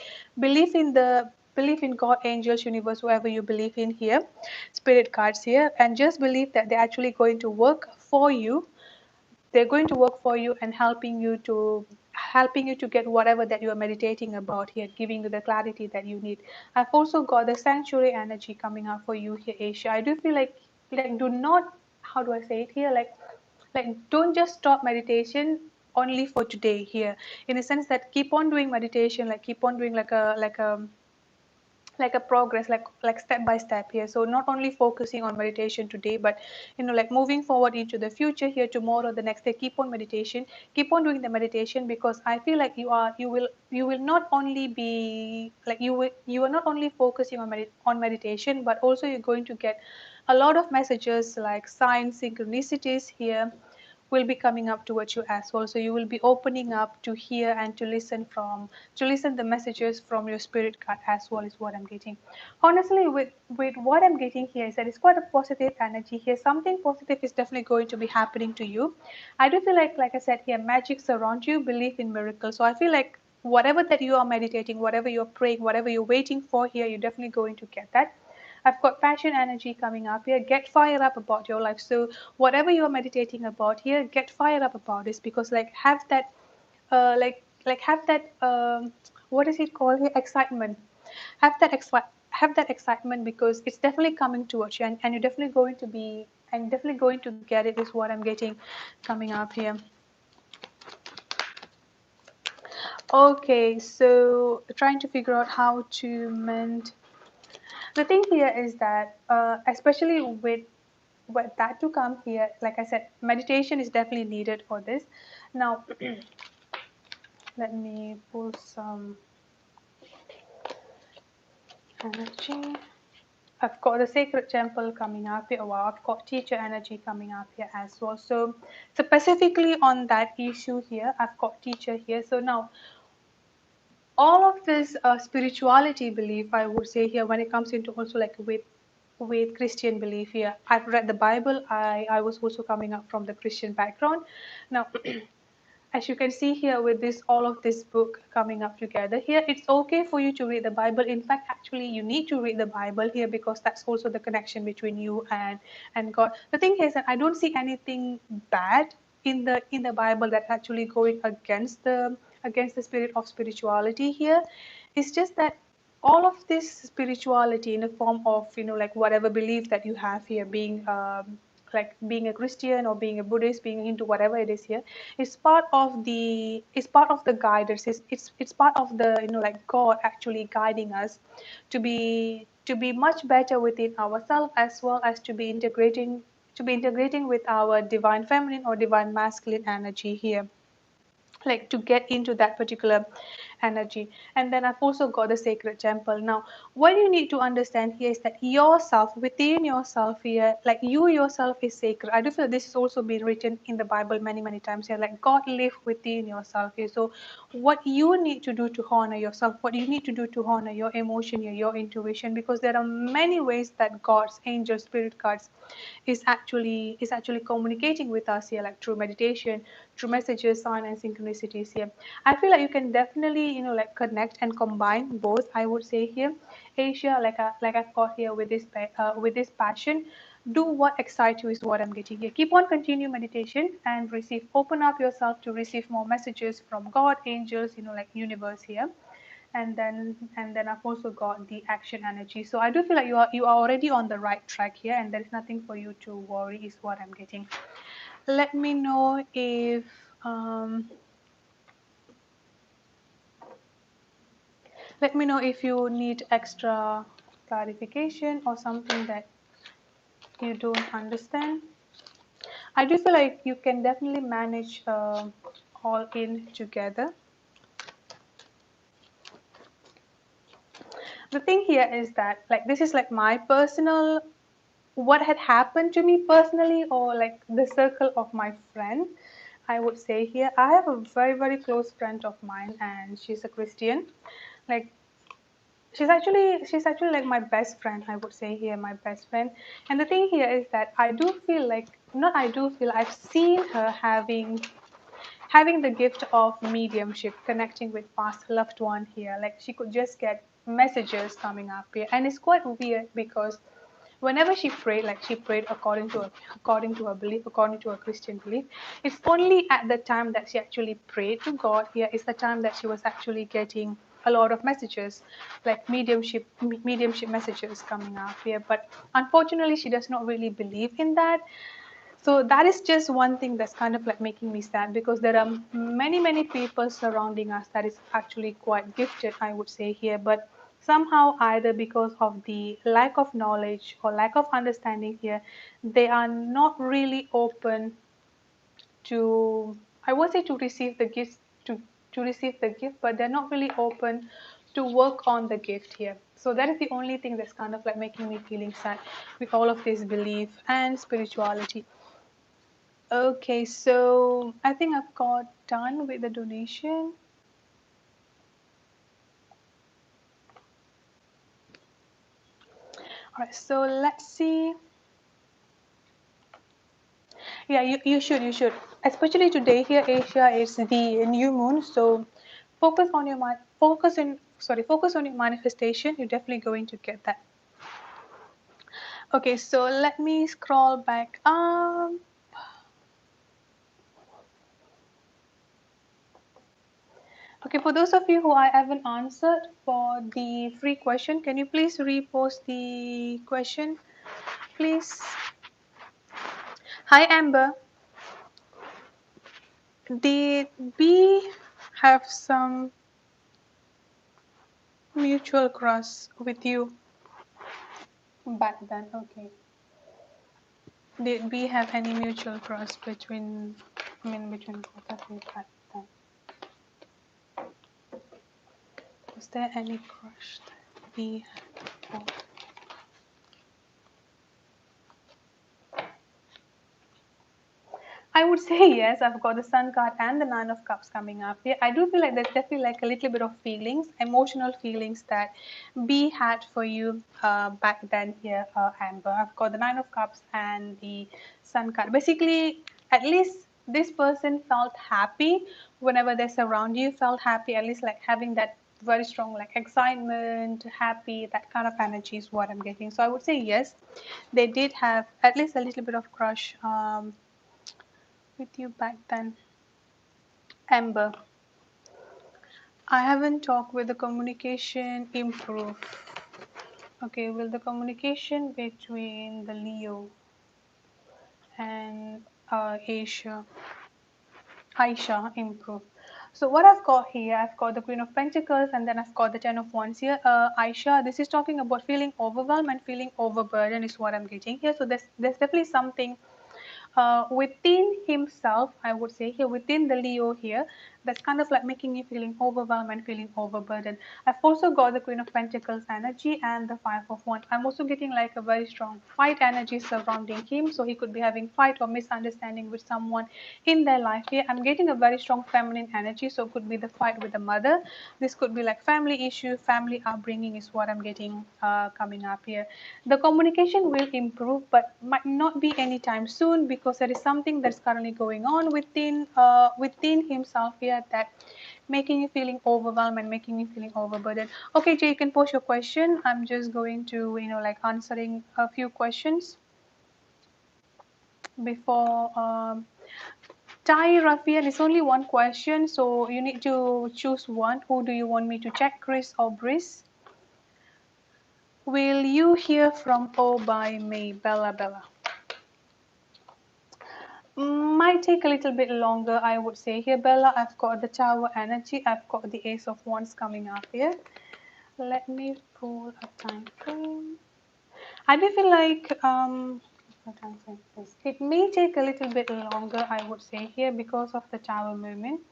in God, angels, universe, whoever you believe in here, spirit cards here, and just believe that they're actually going to work for you. They're going to work for you and helping you to get whatever that you are meditating about here, giving you the clarity that you need. I've also got the sanctuary energy coming up for you here, Asia. I do feel like do not, how do I say it here, like don't just stop meditation only for today here, in a sense that keep on doing meditation, like keep on doing like a progress, like step by step here. So not only focusing on meditation today, but like moving forward into the future here, tomorrow, the next day, keep on meditation, keep on doing the meditation, because I feel like you will not only be like you are not only focusing on meditation, but also you're going to get a lot of messages like signs, synchronicities here will be coming up towards you as well. So you will be opening up to hear and to listen the messages from your spirit card as well, is what I'm getting. Honestly, with what I'm getting here is that it's quite a positive energy here. Something positive is definitely going to be happening to you. I do feel like I said here, magic surrounds you, believe in miracles. So I feel like whatever that you are meditating, whatever you're praying, whatever you're waiting for here, you're definitely going to get that. I've got passion energy coming up here. Get fired up about your life. So whatever you're meditating about here, get fired up about this, because like have that have that what is it called here, excitement. Have that excitement, because it's definitely coming towards you, and you're definitely going to get it, is what I'm getting coming up here. Okay, so trying to figure out how to mend. The thing here is that, especially with that to come here, like I said, meditation is definitely needed for this. Now, let me pull some energy. I've got the sacred temple coming up here. Well, I've got teacher energy coming up here as well. So specifically on that issue here, I've got teacher here. So now, all of this spirituality belief, I would say here, when it comes into also like with Christian belief here. I've read the Bible. I was also coming up from the Christian background. Now, as you can see here with this all of this book coming up together here, it's okay for you to read the Bible. In fact, actually you need to read the Bible here, because that's also the connection between you and God. The thing is that I don't see anything bad in the Bible that's actually going against the spirit of spirituality here. It's just that all of this spirituality in the form of, like whatever belief that you have here, being like being a Christian or being a Buddhist, being into whatever it is here, it's part of the guidance. It's part of the, like God actually guiding us to be much better within ourselves, as well as to be integrating with our divine feminine or divine masculine energy here, like to get into that particular energy. And then I've also got the sacred temple. Now, what you need to understand here is that yourself, within yourself here, like you yourself is sacred. I do feel this is also been written in the Bible many times here, like God live within yourself here. So what you need to do to honor yourself, what you need to do to honor your emotion here, your intuition, because there are many ways that God's angels, spirit guides is actually communicating with us here, like through meditation, through messages, sign and synchronicities here. I feel like you can definitely, like connect and combine both, I would say here. Asia, like I've got here with this passion, do what excites you is what I'm getting here. Keep on continue meditation and receive, open up yourself to receive more messages from God, angels, like universe here. And then I've also got the action energy. So I do feel like you are already on the right track here, and there is nothing for you to worry is what I'm getting. Let me know if you need extra clarification or something that you don't understand. I do feel like you can definitely manage all in together. The thing here is that, like, this is like my personal, what had happened to me personally, or like the circle of my friend, I would say here. I have a very close friend of mine, and she's a Christian. Like, she's actually like my best friend, I would say here, my best friend. And the thing here is that I do feel like, not I do feel, I've seen her having the gift of mediumship, connecting with past loved one here. Like, she could just get messages coming up here, and it's quite weird because whenever she prayed, like she prayed according to her belief, according to her Christian belief, it's only at the time that she actually prayed to God here is the time that she was actually getting a lot of messages, like mediumship messages coming up here. But unfortunately, she does not really believe in that. So that is just one thing that's kind of like making me sad, because there are many people surrounding us that is actually quite gifted, I would say here. But somehow, either because of the lack of knowledge or lack of understanding here, they are not really open to, I won't say to receive the gift, to receive the gift, but they're not really open to work on the gift here. So that is the only thing that's kind of like making me feeling sad with all of this belief and spirituality. Okay, so I think I've got done with the donation. All right, so let's see. Yeah, you should. Especially today here, Asia, it's the new moon. So focus on your mind, focus on your manifestation. You're definitely going to get that. Okay, so let me scroll back. Okay, for those of you who I haven't answered for the free question, can you please repost the question, please? Hi, Amber. Did we have some mutual crush with you back then? Okay. Did we have any mutual crush between both of you back then? Was there any crush that we had? would say yes. I've got the Sun card and the Nine of Cups coming up here. I do feel like there's definitely like a little bit of feelings, emotional feelings that B had for you back then here, Amber. I've got the Nine of Cups and the Sun card. Basically, at least this person felt happy whenever they're around you, felt happy, at least like having that very strong like excitement, happy, that kind of energy is what I'm getting. So I would say yes, they did have at least a little bit of crush with you back then. Amber, I haven't talked. Will the communication improve? Okay, will the communication between the Leo and Aisha improve? So what I've got here, I've got the Queen of Pentacles and then I've got the Ten of Wands here. Aisha, this is talking about feeling overwhelmed and feeling overburdened is what I'm getting here. So there's definitely something within himself, I would say here, within the Leo here, that's kind of like making you feeling overwhelmed and feeling overburdened. I've also got the Queen of Pentacles energy and the Five of Wands. I'm also getting like a very strong fight energy surrounding him. So he could be having fight or misunderstanding with someone in their life here. I'm getting a very strong feminine energy. So it could be the fight with the mother. This could be like family issue, family upbringing is what I'm getting coming up here. The communication will improve, but might not be anytime soon because there is something that's currently going on within himself here that making you feeling overwhelmed and making you feeling overburdened. Okay, Jay, you can post your question. I'm just going to like answering a few questions before. Tai Rafian, it's only one question, so you need to choose one. Who do you want me to check, Chris or Brice? Will you hear from O by May, Bella Bella? Might take a little bit longer, I would say. Here, Bella, I've got the Tower energy. I've got the Ace of Wands coming up here. Let me pull a time frame. I do feel like what time frame is. It may take a little bit longer, I would say here, because of the Tower movement.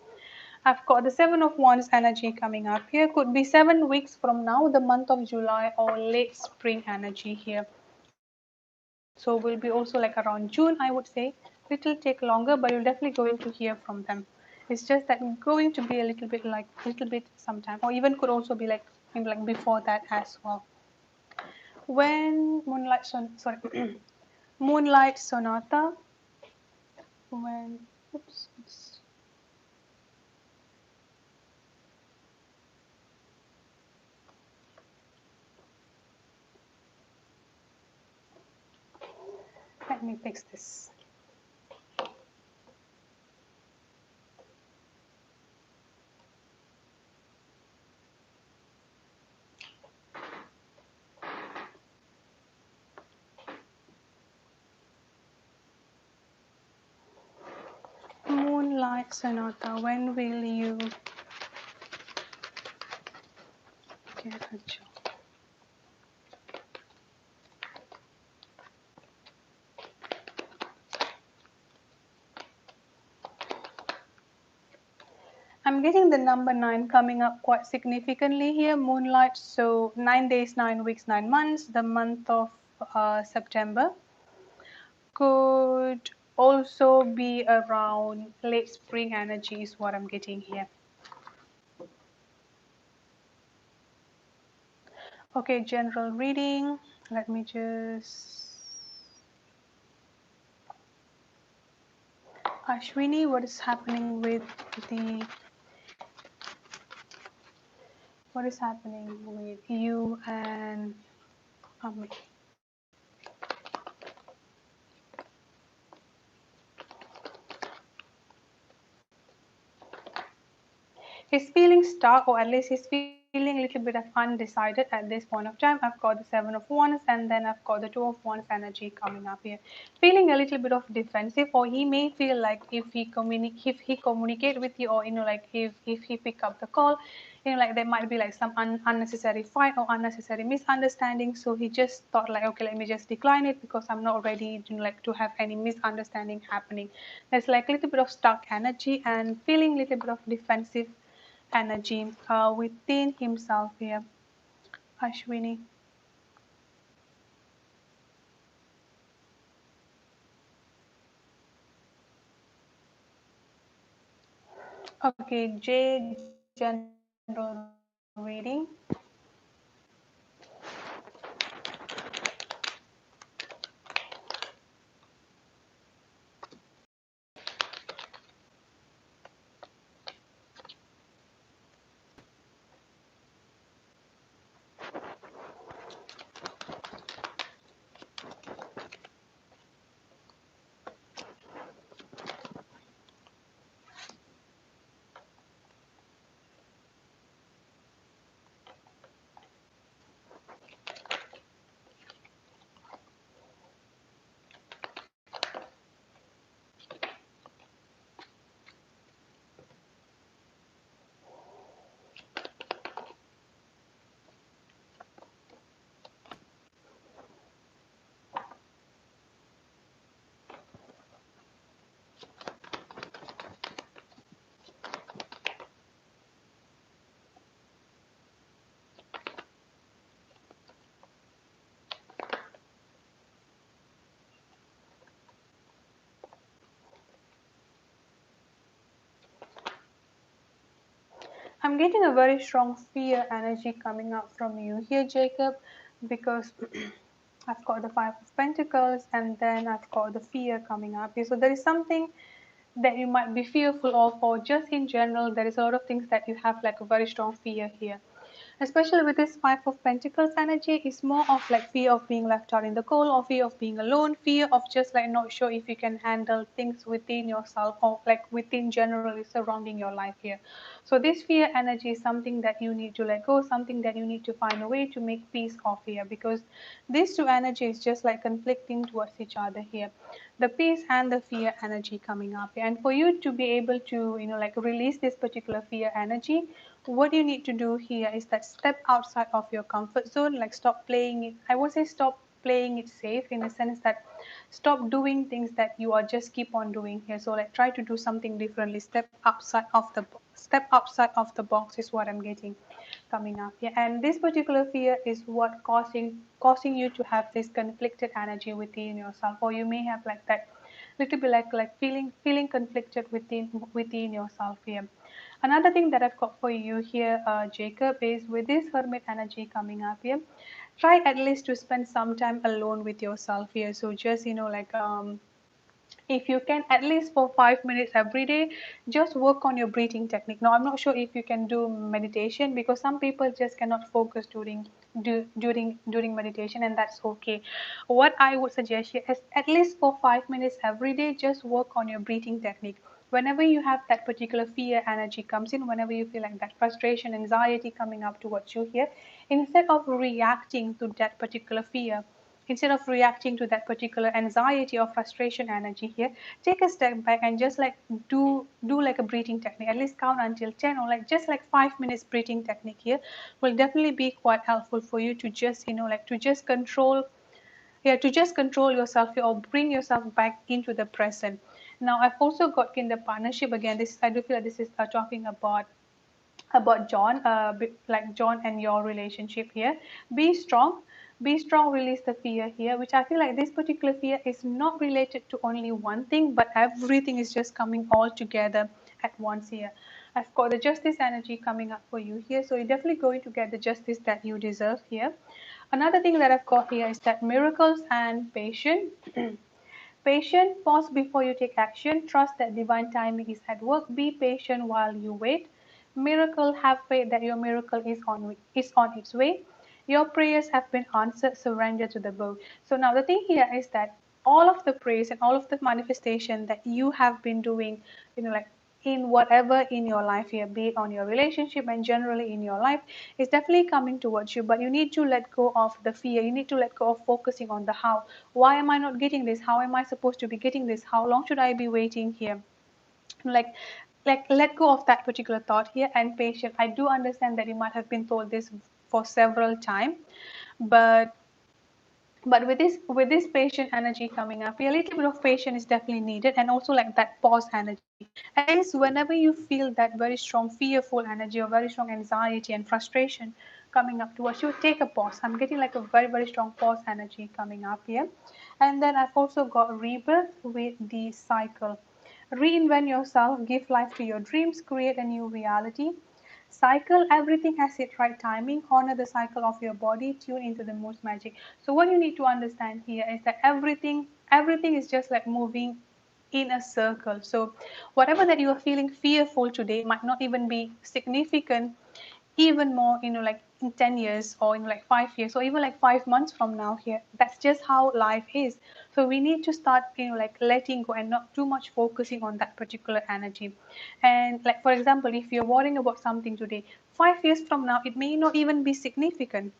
I've got the Seven of Wands energy coming up here. Could be 7 weeks from now, the month of July, or late spring energy here. So will be also like around June, I would say. It will take longer, but you're definitely going to hear from them. It's just that going to be a little bit sometime, or even could also be like maybe like before that as well. When Moonlight Sonata. When oops, let me fix this. Moonlight Sonata. When will you get a job? I'm getting the number 9 coming up quite significantly here, Moonlight. So 9 days, 9 weeks, 9 months. The month of September could also be around late spring energy is what I'm getting here. Okay, general reading. Let me just... Ashwini, what is happening with the... What is happening with you and Amit? He's feeling stuck, or at least he's feeling a little bit of undecided at this point of time. I've got the Seven of Wands and then I've got the Two of Wands energy coming up here. Feeling a little bit of defensive, or he may feel like if he communicate with you, or like if he pick up the call, like there might be like some unnecessary fight or unnecessary misunderstanding. So he just thought like, okay, let me just decline it because I'm not ready to have any misunderstanding happening. There's like a little bit of stuck energy and feeling a little bit of defensive energy within himself here, Ashwini. Okay, J general reading. I'm getting a very strong fear energy coming out from you here, Jacob, because I've got the Five of Pentacles and then I've got the fear coming up here. So there is something that you might be fearful of, or just in general, there is a lot of things that you have like a very strong fear here. Especially with this Five of Pentacles energy, it's more of like fear of being left out in the cold, or fear of being alone, fear of just like not sure if you can handle things within yourself or like within generally surrounding your life here. So this fear energy is something that you need to let go, something that you need to find a way to make peace of here, because these two energies just like conflicting towards each other here, the peace and the fear energy coming up here. And for you to be able to like release this particular fear energy, what you need to do here is that step outside of your comfort zone, like stop playing it. I would say stop playing it safe, in the sense that stop doing things that you are just keep on doing here. So like try to do something differently, step outside of the box is what I'm getting coming up here. And this particular fear is what causing you to have this conflicted energy within yourself, or you may have like that little bit like feeling conflicted within yourself here. Another thing that I've got for you here, Jacob, is with this hermit energy coming up here, try at least to spend some time alone with yourself here. So just like if you can, at least for 5 minutes every day, just work on your breathing technique. Now I'm not sure if you can do meditation, because some people just cannot focus during meditation, and that's okay. What I would suggest you is at least for 5 minutes every day, just work on your breathing technique. Whenever you have that particular fear energy comes in, whenever you feel like that frustration, anxiety coming up towards you here, instead of reacting to that particular fear, instead of reacting to that particular anxiety or frustration energy here, take a step back and just like do like a breathing technique. At least count until 10, or like just like 5 minutes breathing technique here will definitely be quite helpful for you to just like to just control, yeah, to just control yourself or bring yourself back into the present. Now I've also got in the partnership again, this I do feel like this is talking about John, like John and your relationship here. Be strong, be strong, release the fear here, which I feel like this particular fear is not related to only one thing, but everything is just coming all together at once here. I've got the justice energy coming up for you here, so you're definitely going to get the justice that you deserve here. Another thing that I've got here is that miracles and patience. Patient, pause before you take action. Trust that divine timing is at work. Be patient while you wait. Miracle, have faith that your miracle is on its way. Your prayers have been answered. Surrender to the book. So now the thing here is that all of the praise and all of the manifestation that you have been doing, like in whatever in your life here, be it on your relationship and generally in your life, is definitely coming towards you. But you need to let go of the fear. You need to let go of focusing on the how. Why am I not getting this? How am I supposed to be getting this? How long should I be waiting here? Like let go of that particular thought here, and patient. I do understand that you might have been told this for several times, but with this patient energy coming up, a little bit of patience is definitely needed, and also like that pause energy. At least whenever you feel that very strong fearful energy or very strong anxiety and frustration coming up towards you, take a pause. I'm getting like a very strong pause energy coming up here. And then I've also got rebirth with the cycle. Reinvent yourself, give life to your dreams, create a new reality. Cycle, everything has its right timing. Honor the cycle of your body, tune into the most magic. So what you need to understand here is that everything is just like moving in a circle. So whatever that you are feeling fearful today might not even be significant even more, like in 10 years or in like 5 years or even like 5 months from now here. That's just how life is. So we need to start, like letting go and not too much focusing on that particular energy. And like, for example, if you're worrying about something today, 5 years from now, it may not even be significant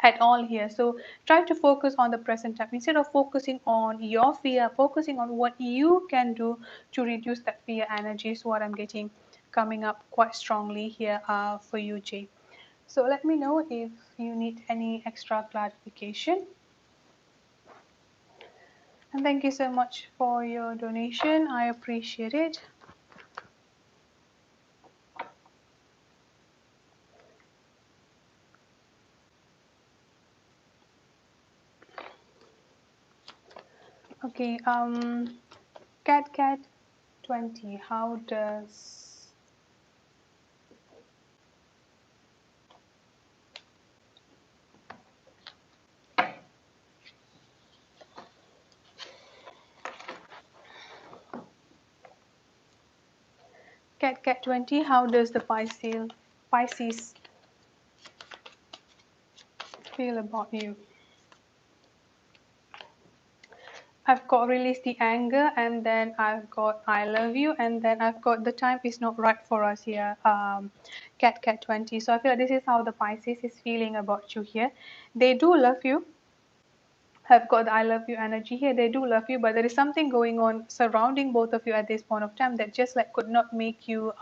at all here. So try to focus on the present time instead of focusing on your fear, focusing on what you can do to reduce that fear energy is what I'm getting coming up quite strongly here for you, Jay. So let me know if you need any extra clarification. And thank you so much for your donation. I appreciate it. Okay, cat 20, how does cat 20, how does the Pisces feel about you? I've got release the anger, and then I've got I love you, and then I've got the time is not right for us here. Cat 20. So I feel like this is how the Pisces is feeling about you here. They do love you. Have got the I love you energy here. They do love you, but there is something going on surrounding both of you at this point of time that just like could not make you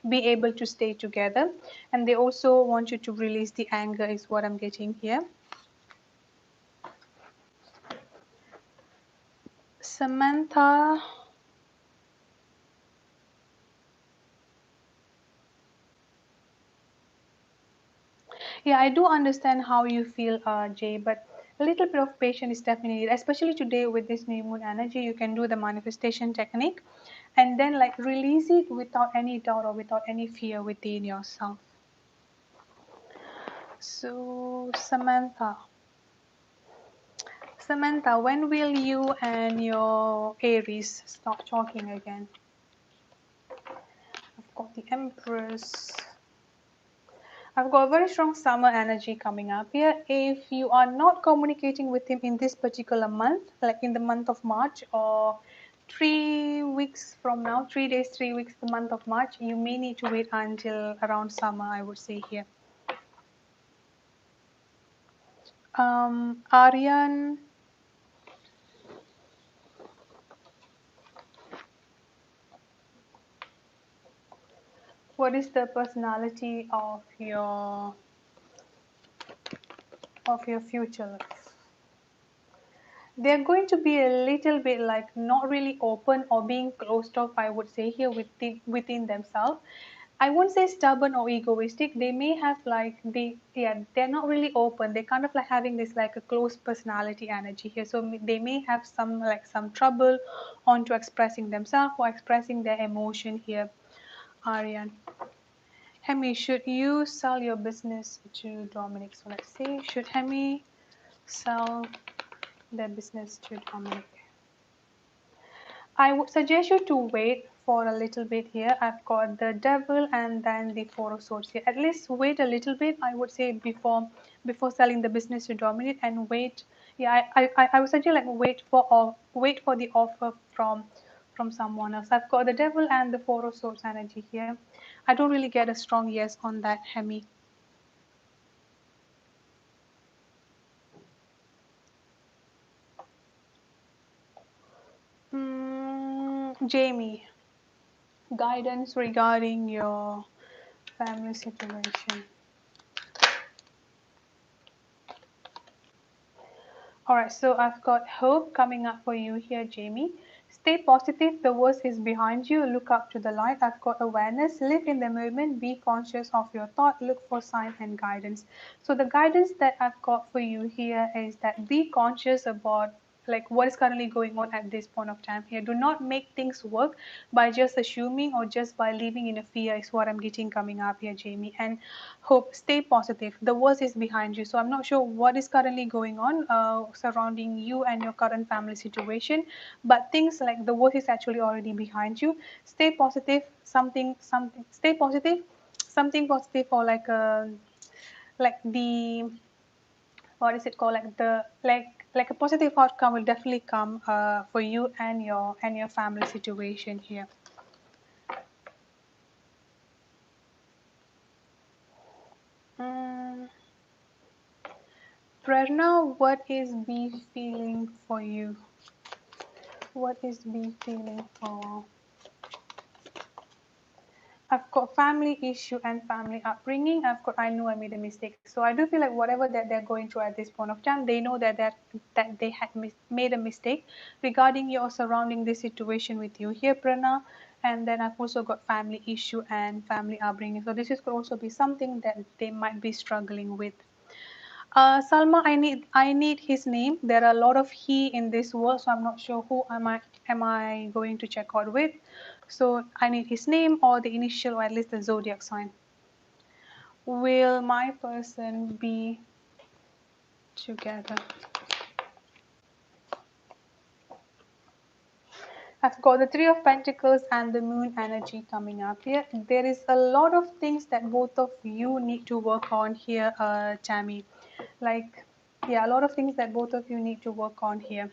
be able to stay together. And they also want you to release the anger, is what I'm getting here. Samantha. Yeah, I do understand how you feel, Jay, but a little bit of patience is definitely needed, especially today with this new moon energy. You can do the manifestation technique and then like release it without any doubt or without any fear within yourself. So, Samantha, when will you and your Aries start talking again? I've got the Empress. I've got a very strong summer energy coming up here. If you are not communicating with him in this particular month, like in the month of March or 3 weeks from now, 3 days, 3 weeks, the month of March, you may need to wait until around summer, I would say here. Aryan, what is the personality of your future life? They're going to be a little bit like not really open or being closed off, I would say here within themselves. I won't say stubborn or egoistic. They may have like they're not really open. They're kind of like having this like a closed personality energy here. So they may have some trouble onto expressing themselves or expressing their emotion here. Aryan. Hemi, should you sell your business to Dominic? So let's see. Should Hemi sell their business to Dominic? I would suggest you to wait for a little bit here. I've got the devil and then the four of swords here. At least wait a little bit, I would say, before selling the business to Dominic, and wait. Yeah, I would suggest like wait for the offer from someone else. I've got the devil and the four of swords energy here. I don't really get a strong yes on that, Hemi. Jamie, guidance regarding your family situation. All right, so I've got hope coming up for you here, Jamie. Stay positive. The worst is behind you. Look up to the light. I've got awareness. Live in the moment. Be conscious of your thought. Look for sign and guidance. So the guidance that I've got for you here is that be conscious about like what is currently going on at this point of time here. Do not make things work by just assuming or just by living in a fear is what I'm getting coming up here, Jamie. And hope, stay positive. The worst is behind you. So I'm not sure what is currently going on surrounding you and your current family situation, but things like the worst is actually already behind you. Stay positive. Something. Stay positive. Something positive, or like the, what is it called, like the, like a positive outcome will definitely come for you and your family situation here. mm, Prerna, what is B feeling for you? What is B feeling for? I've got family issue and family upbringing. I've got, I know I made a mistake. So I do feel like whatever that they're going through at this point of time, they know that they had made a mistake regarding your surrounding this situation with you here, Prana. And then I've also got family issue and family upbringing. So this is could also be something that they might be struggling with. Salma, I need his name. There are a lot of he in this word, so I'm not sure who am I going to check out with. So I need his name or the initial or at least the zodiac sign. Will my person be together? I've got the Three of Pentacles and the Moon energy coming up here. There is a lot of things that both of you need to work on here, Tammy. Like, yeah, a lot of things that both of you need to work on here.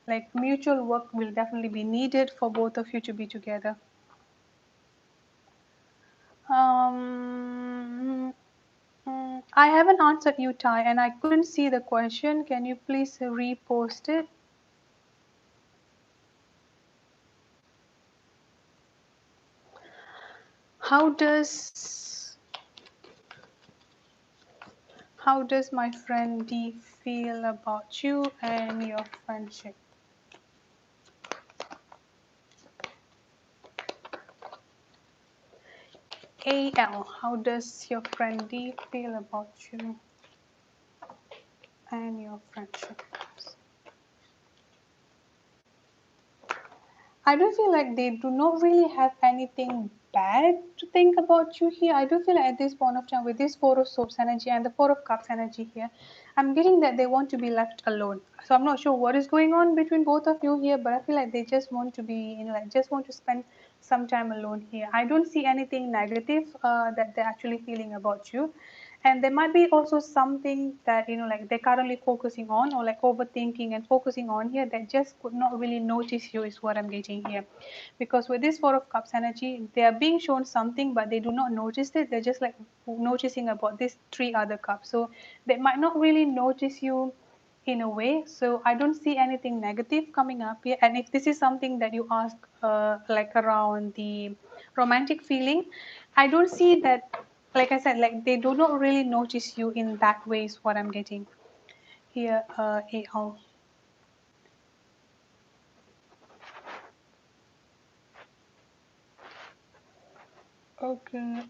Like mutual work will definitely be needed for both of you to be together. I haven't answered you, Ty, and I couldn't see the question. Can you please repost it? How does my friend D feel about you and your friendship? AL, how does your friend D feel about you and your friendship? I do feel like they do not really have anything bad to think about you here. I do feel like at this point of time, with this Four of Swords energy and the Four of Cups energy here, I'm getting that they want to be left alone. So I'm not sure what is going on between both of you here, but I feel like they just want to be, like just want to spend some time alone here. I don't see anything negative that they're actually feeling about you. And there might be also something that like they're currently focusing on, or like overthinking and focusing on here, that just could not really notice you is what I'm getting here. Because with this Four of Cups energy, they are being shown something but they do not notice it. They're just like noticing about these three other cups, so they might not really notice you in a way. So I don't see anything negative coming up here. And if this is something that you ask like around the romantic feeling, I don't see that. Like I said, like they do not really notice you in that way is what I'm getting here, AL. Okay,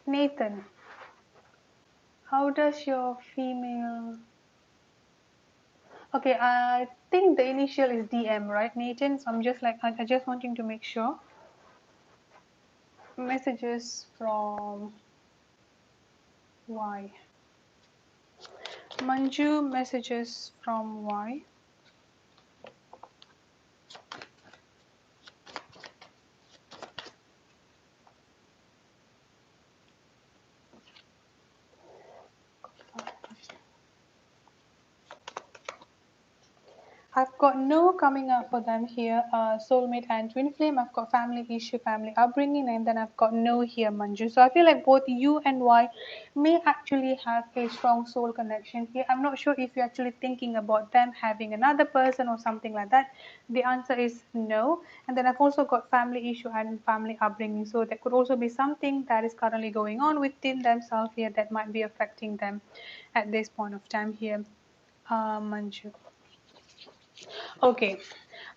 Nathan, how does your female? Okay, I think the initial is DM, right, Nathan? So I'm just like I just wanting to make sure. Messages from Y. Manju, messages from Y. I've got no coming up for them here, soulmate and twin flame. I've got family issue, family upbringing, and then I've got no here, Manju. So I feel like both you and Y may actually have a strong soul connection here. I'm not sure if you're actually thinking about them having another person or something like that. The answer is no. And then I've also got family issue and family upbringing. So there could also be something that is currently going on within themselves here that might be affecting them at this point of time here, Manju. Okay.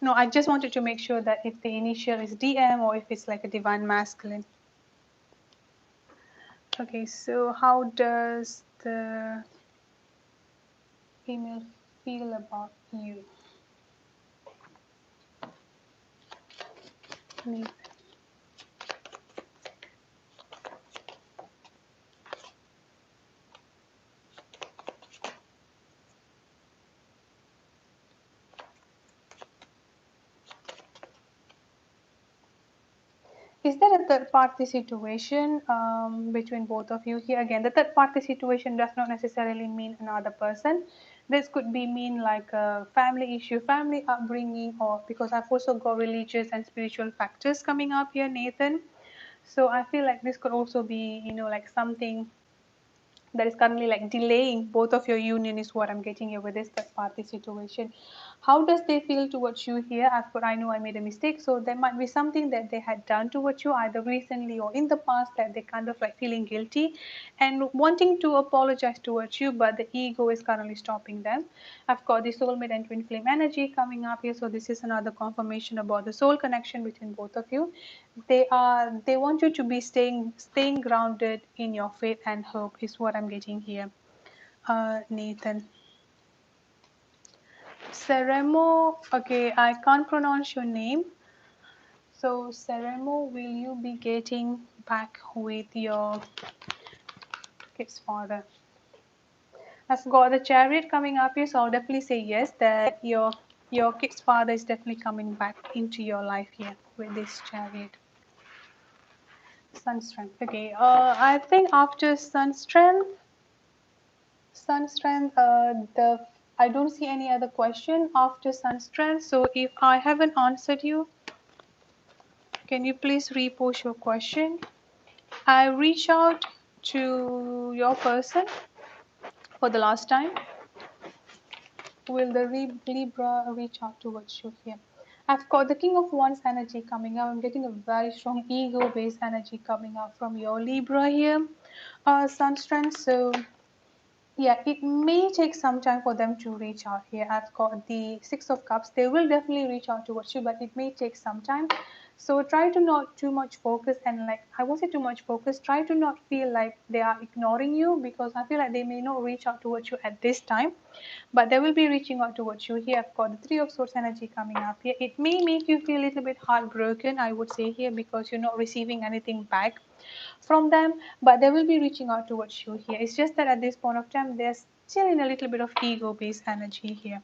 No, I just wanted to make sure that if the initial is DM or if it's like a divine masculine. Okay, so how does the female feel about you? Nathan. Is there a third party situation between both of you here? Again, the third party situation does not necessarily mean another person. This could be mean like a family issue, family upbringing, or because I've also got religious and spiritual factors coming up here, Nathan. So I feel like this could also be, like something that is currently like delaying both of your union is what I'm getting here with this third party situation. How does they feel towards you here? I know I made a mistake, so there might be something that they had done towards you either recently or in the past that they kind of like feeling guilty and wanting to apologize towards you, but the ego is currently stopping them. I've got the soulmate and twin flame energy coming up here, so this is another confirmation about the soul connection between both of you. They want you to be staying grounded in your faith and hope is what I'm getting here, Nathan. Seremo, okay, I can't pronounce your name. So Seremo, will you be getting back with your kid's father? I've got the chariot coming up here, so I'll definitely say yes, that your kid's father is definitely coming back into your life here with this chariot. Sun strength. Okay. I think after sun strength. The I don't see any other question after sun strength. So if I haven't answered you, can you please repost your question? I reach out to your person for the last time. Will the Libra reach out towards you here? I've got the King of Wands energy coming out. I'm getting a very strong ego-based energy coming out from your Libra here, Sun strength. So yeah, it may take some time for them to reach out here. I've got the Six of Cups. They will definitely reach out towards you, but it may take some time. So try to not too much focus and like I won't say too much focus. Try to not feel like they are ignoring you because I feel like they may not reach out towards you at this time, but they will be reaching out towards you here. I've got the Three of Swords energy coming up here. It may make you feel a little bit heartbroken, I would say here, because you're not receiving anything back from them, but they will be reaching out towards you here. It's just that at this point of time, they're still in a little bit of ego-based energy here.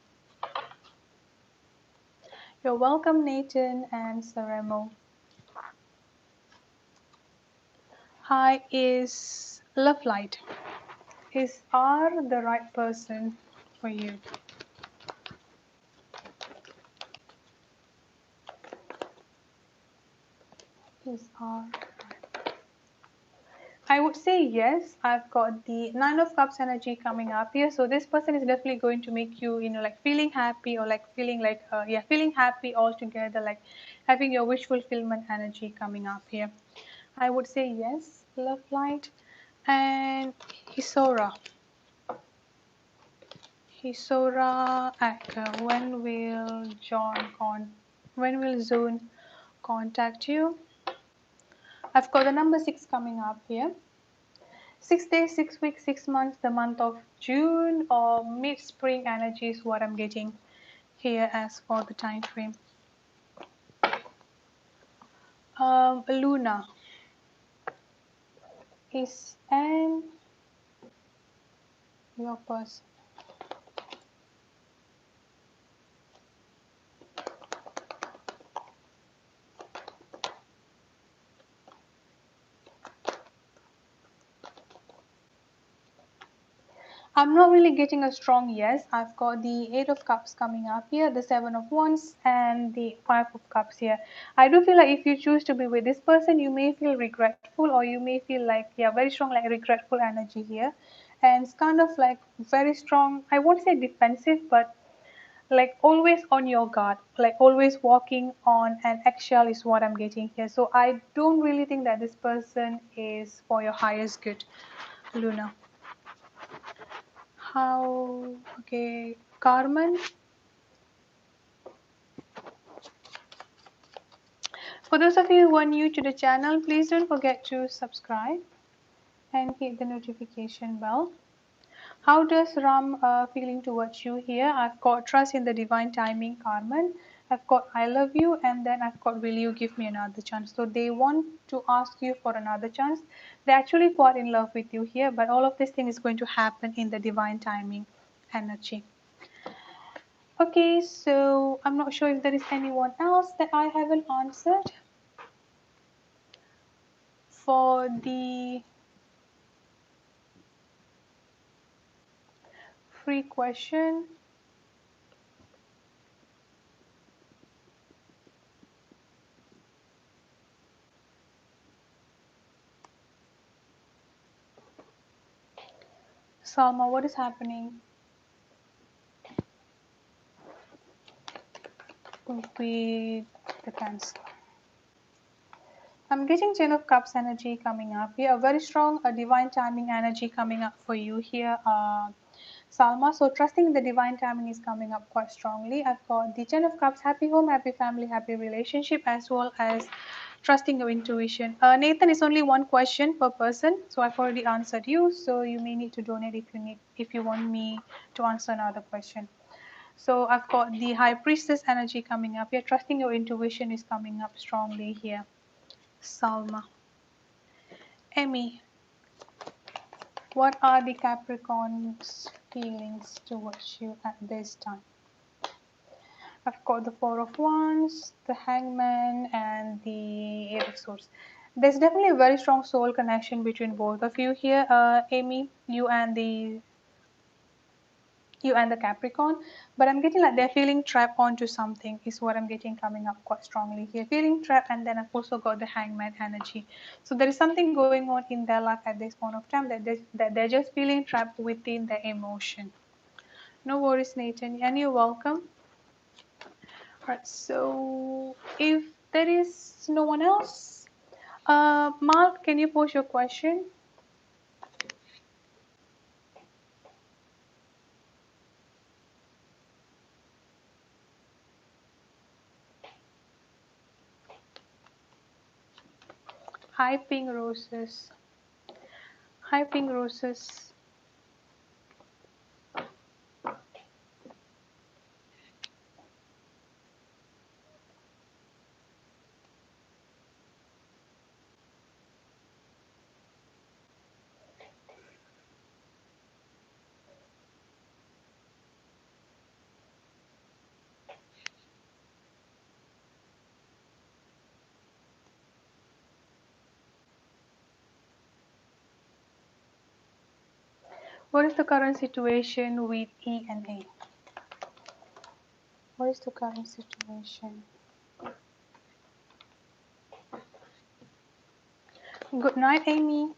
You're welcome, Nathan and Saremo. Hi, is Love Light. Is R the right person for you? Is R I would say yes. I've got the Nine of Cups energy coming up here. So this person is definitely going to make you, like feeling happy or like feeling like, feeling happy altogether, like having your wish fulfillment energy coming up here. I would say yes, Love Light. And Hisora. Hisora Acker. When will Zone contact you? I've got the number 6 coming up here. 6 days, 6 weeks, 6 months, the month of June or mid-spring energy is what I'm getting here as for the time frame. Luna is and your person. I'm not really getting a strong yes. I've got the Eight of Cups coming up here, the Seven of Wands, and the Five of Cups here. I do feel like if you choose to be with this person, you may feel regretful or you may feel like, yeah, very strong, like regretful energy here. And it's kind of like very strong, I won't say defensive, but like always on your guard, like always walking on an eggshell is what I'm getting here. So I don't really think that this person is for your highest good, Luna. How, okay, Carmen. For those of you who are new to the channel, please don't forget to subscribe and hit the notification bell. How does Ram feeling towards you here? I've got trust in the divine timing, Carmen. I've got I love you, and then I've got will you give me another chance? So they want to ask you for another chance. They actually fall in love with you here, but all of this thing is going to happen in the divine timing energy. Okay, so I'm not sure if there is anyone else that I haven't answered for the free question. Salma, what is happening with the cancer? I'm getting Ten of Cups energy coming up here. A very strong divine timing energy coming up for you here, Salma. So trusting the divine timing is coming up quite strongly. I've got the Ten of Cups, happy home, happy family, happy relationship, as well as trusting your intuition. Nathan, is only one question per person, so I've already answered you. So you may need to donate if you want me to answer another question. So I've got the High Priestess energy coming up here. Trusting your intuition is coming up strongly here, Salma. Emmy, what are the Capricorn's feelings towards you at this time? I've got the Four of Wands, the Hangman, and the Eight of Swords. There's definitely a very strong soul connection between both of you here, Amy, you and the Capricorn, but I'm getting like they're feeling trapped onto something is what I'm getting coming up quite strongly here. Feeling trapped, and then I've also got the Hangman energy. So there is something going on in their life at this point of time that they're just feeling trapped within their emotion. No worries, Nathan, and you're welcome. Alright, so if there is no one else, Mark, can you pose your question? Hi, Pink Roses. Hi, Pink Roses. What is the current situation with E and A? What is the current situation? Good night, Amy.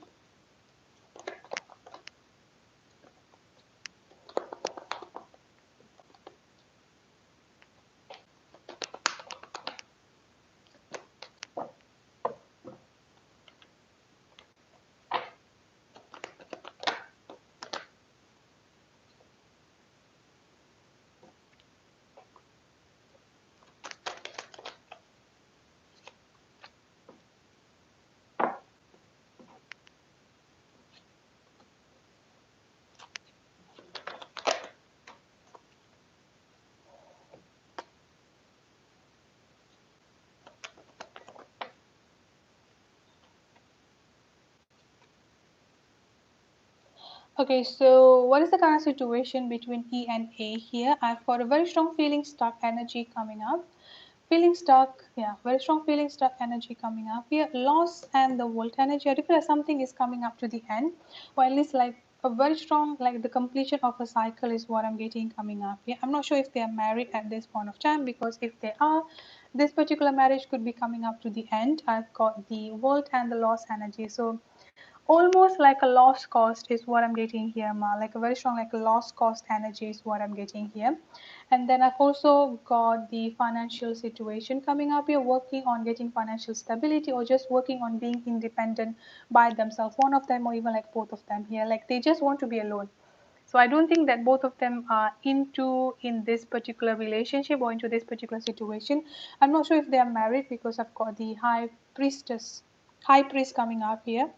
Okay, so what is the current situation between E and A here? I've got a very strong feeling stuck energy coming up. Feeling stuck, yeah, very strong feeling stuck energy coming up here. Loss and the volt energy. I feel like something is coming up to the end, or at least like a very strong, like the completion of a cycle is what I'm getting coming up here. I'm not sure if they are married at this point of time, because if they are, this particular marriage could be coming up to the end. I've got the volt and the loss energy. So almost like a lost cost is what I'm getting here, Ma. Like a very strong, like a lost cost energy is what I'm getting here. And then I've also got the financial situation coming up here, working on getting financial stability, or just working on being independent by themselves. One of them, or even like both of them here, like they just want to be alone. So I don't think that both of them are in this particular relationship or into this particular situation. I'm not sure if they are married, because I've got the high priest coming up here.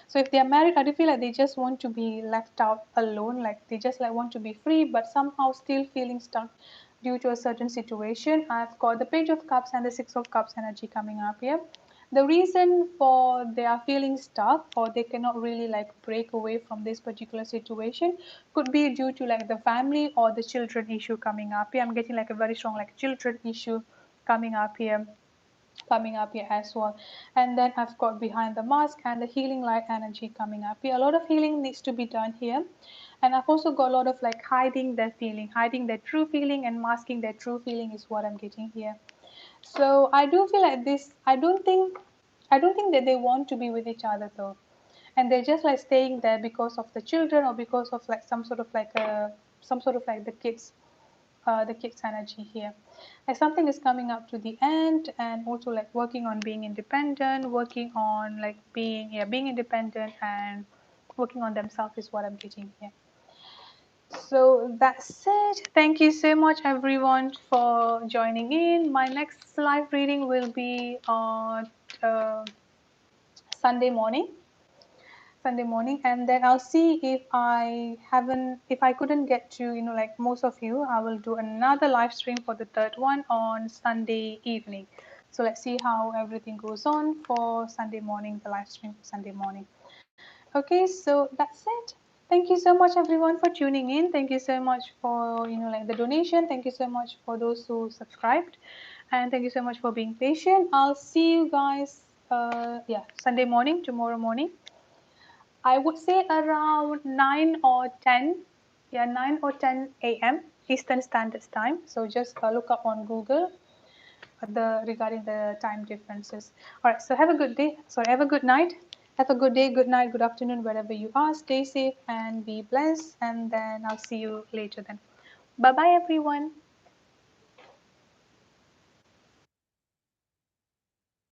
So if they are married, I do feel like they just want to be left out alone, like they just like want to be free, but somehow still feeling stuck due to a certain situation. I've got the Page of Cups and the Six of Cups energy coming up here. The reason for they are feeling stuck or they cannot really like break away from this particular situation could be due to like the family or the children issue coming up here. I'm getting like a very strong like children issue coming up here, as well. And then I've got Behind the Mask and the Healing Light energy coming up here. A lot of healing needs to be done here. And I've also got a lot of like hiding their feeling, hiding their true feeling and masking their true feeling is what I'm getting here. So I do feel like this, I don't think that they want to be with each other though. And they're just like staying there because of the children or because of like some sort of like the kids energy here. Like something is coming up to the end and also like working on being independent, working on like being independent and working on themselves is what I'm getting here. So that's it. Thank you so much everyone for joining in. My next live reading will be on uh, Sunday morning. Sunday morning, and then I'll see if I couldn't get to, like most of you, I will do another live stream for the third one on Sunday evening. So let's see how everything goes on for Sunday morning, the live stream for Sunday morning. Okay, so that's it. Thank you so much everyone for tuning in. Thank you so much for, like the donation. Thank you so much for those who subscribed. And thank you so much for being patient. I'll see you guys, Sunday morning, tomorrow morning. I would say around 9 or 10, 9 or 10 a.m. Eastern Standard Time. So just look up on Google regarding the time differences. All right, so have a good day. Sorry, have a good night. Have a good day, good night, good afternoon, wherever you are. Stay safe and be blessed. And then I'll see you later then. Bye bye, everyone.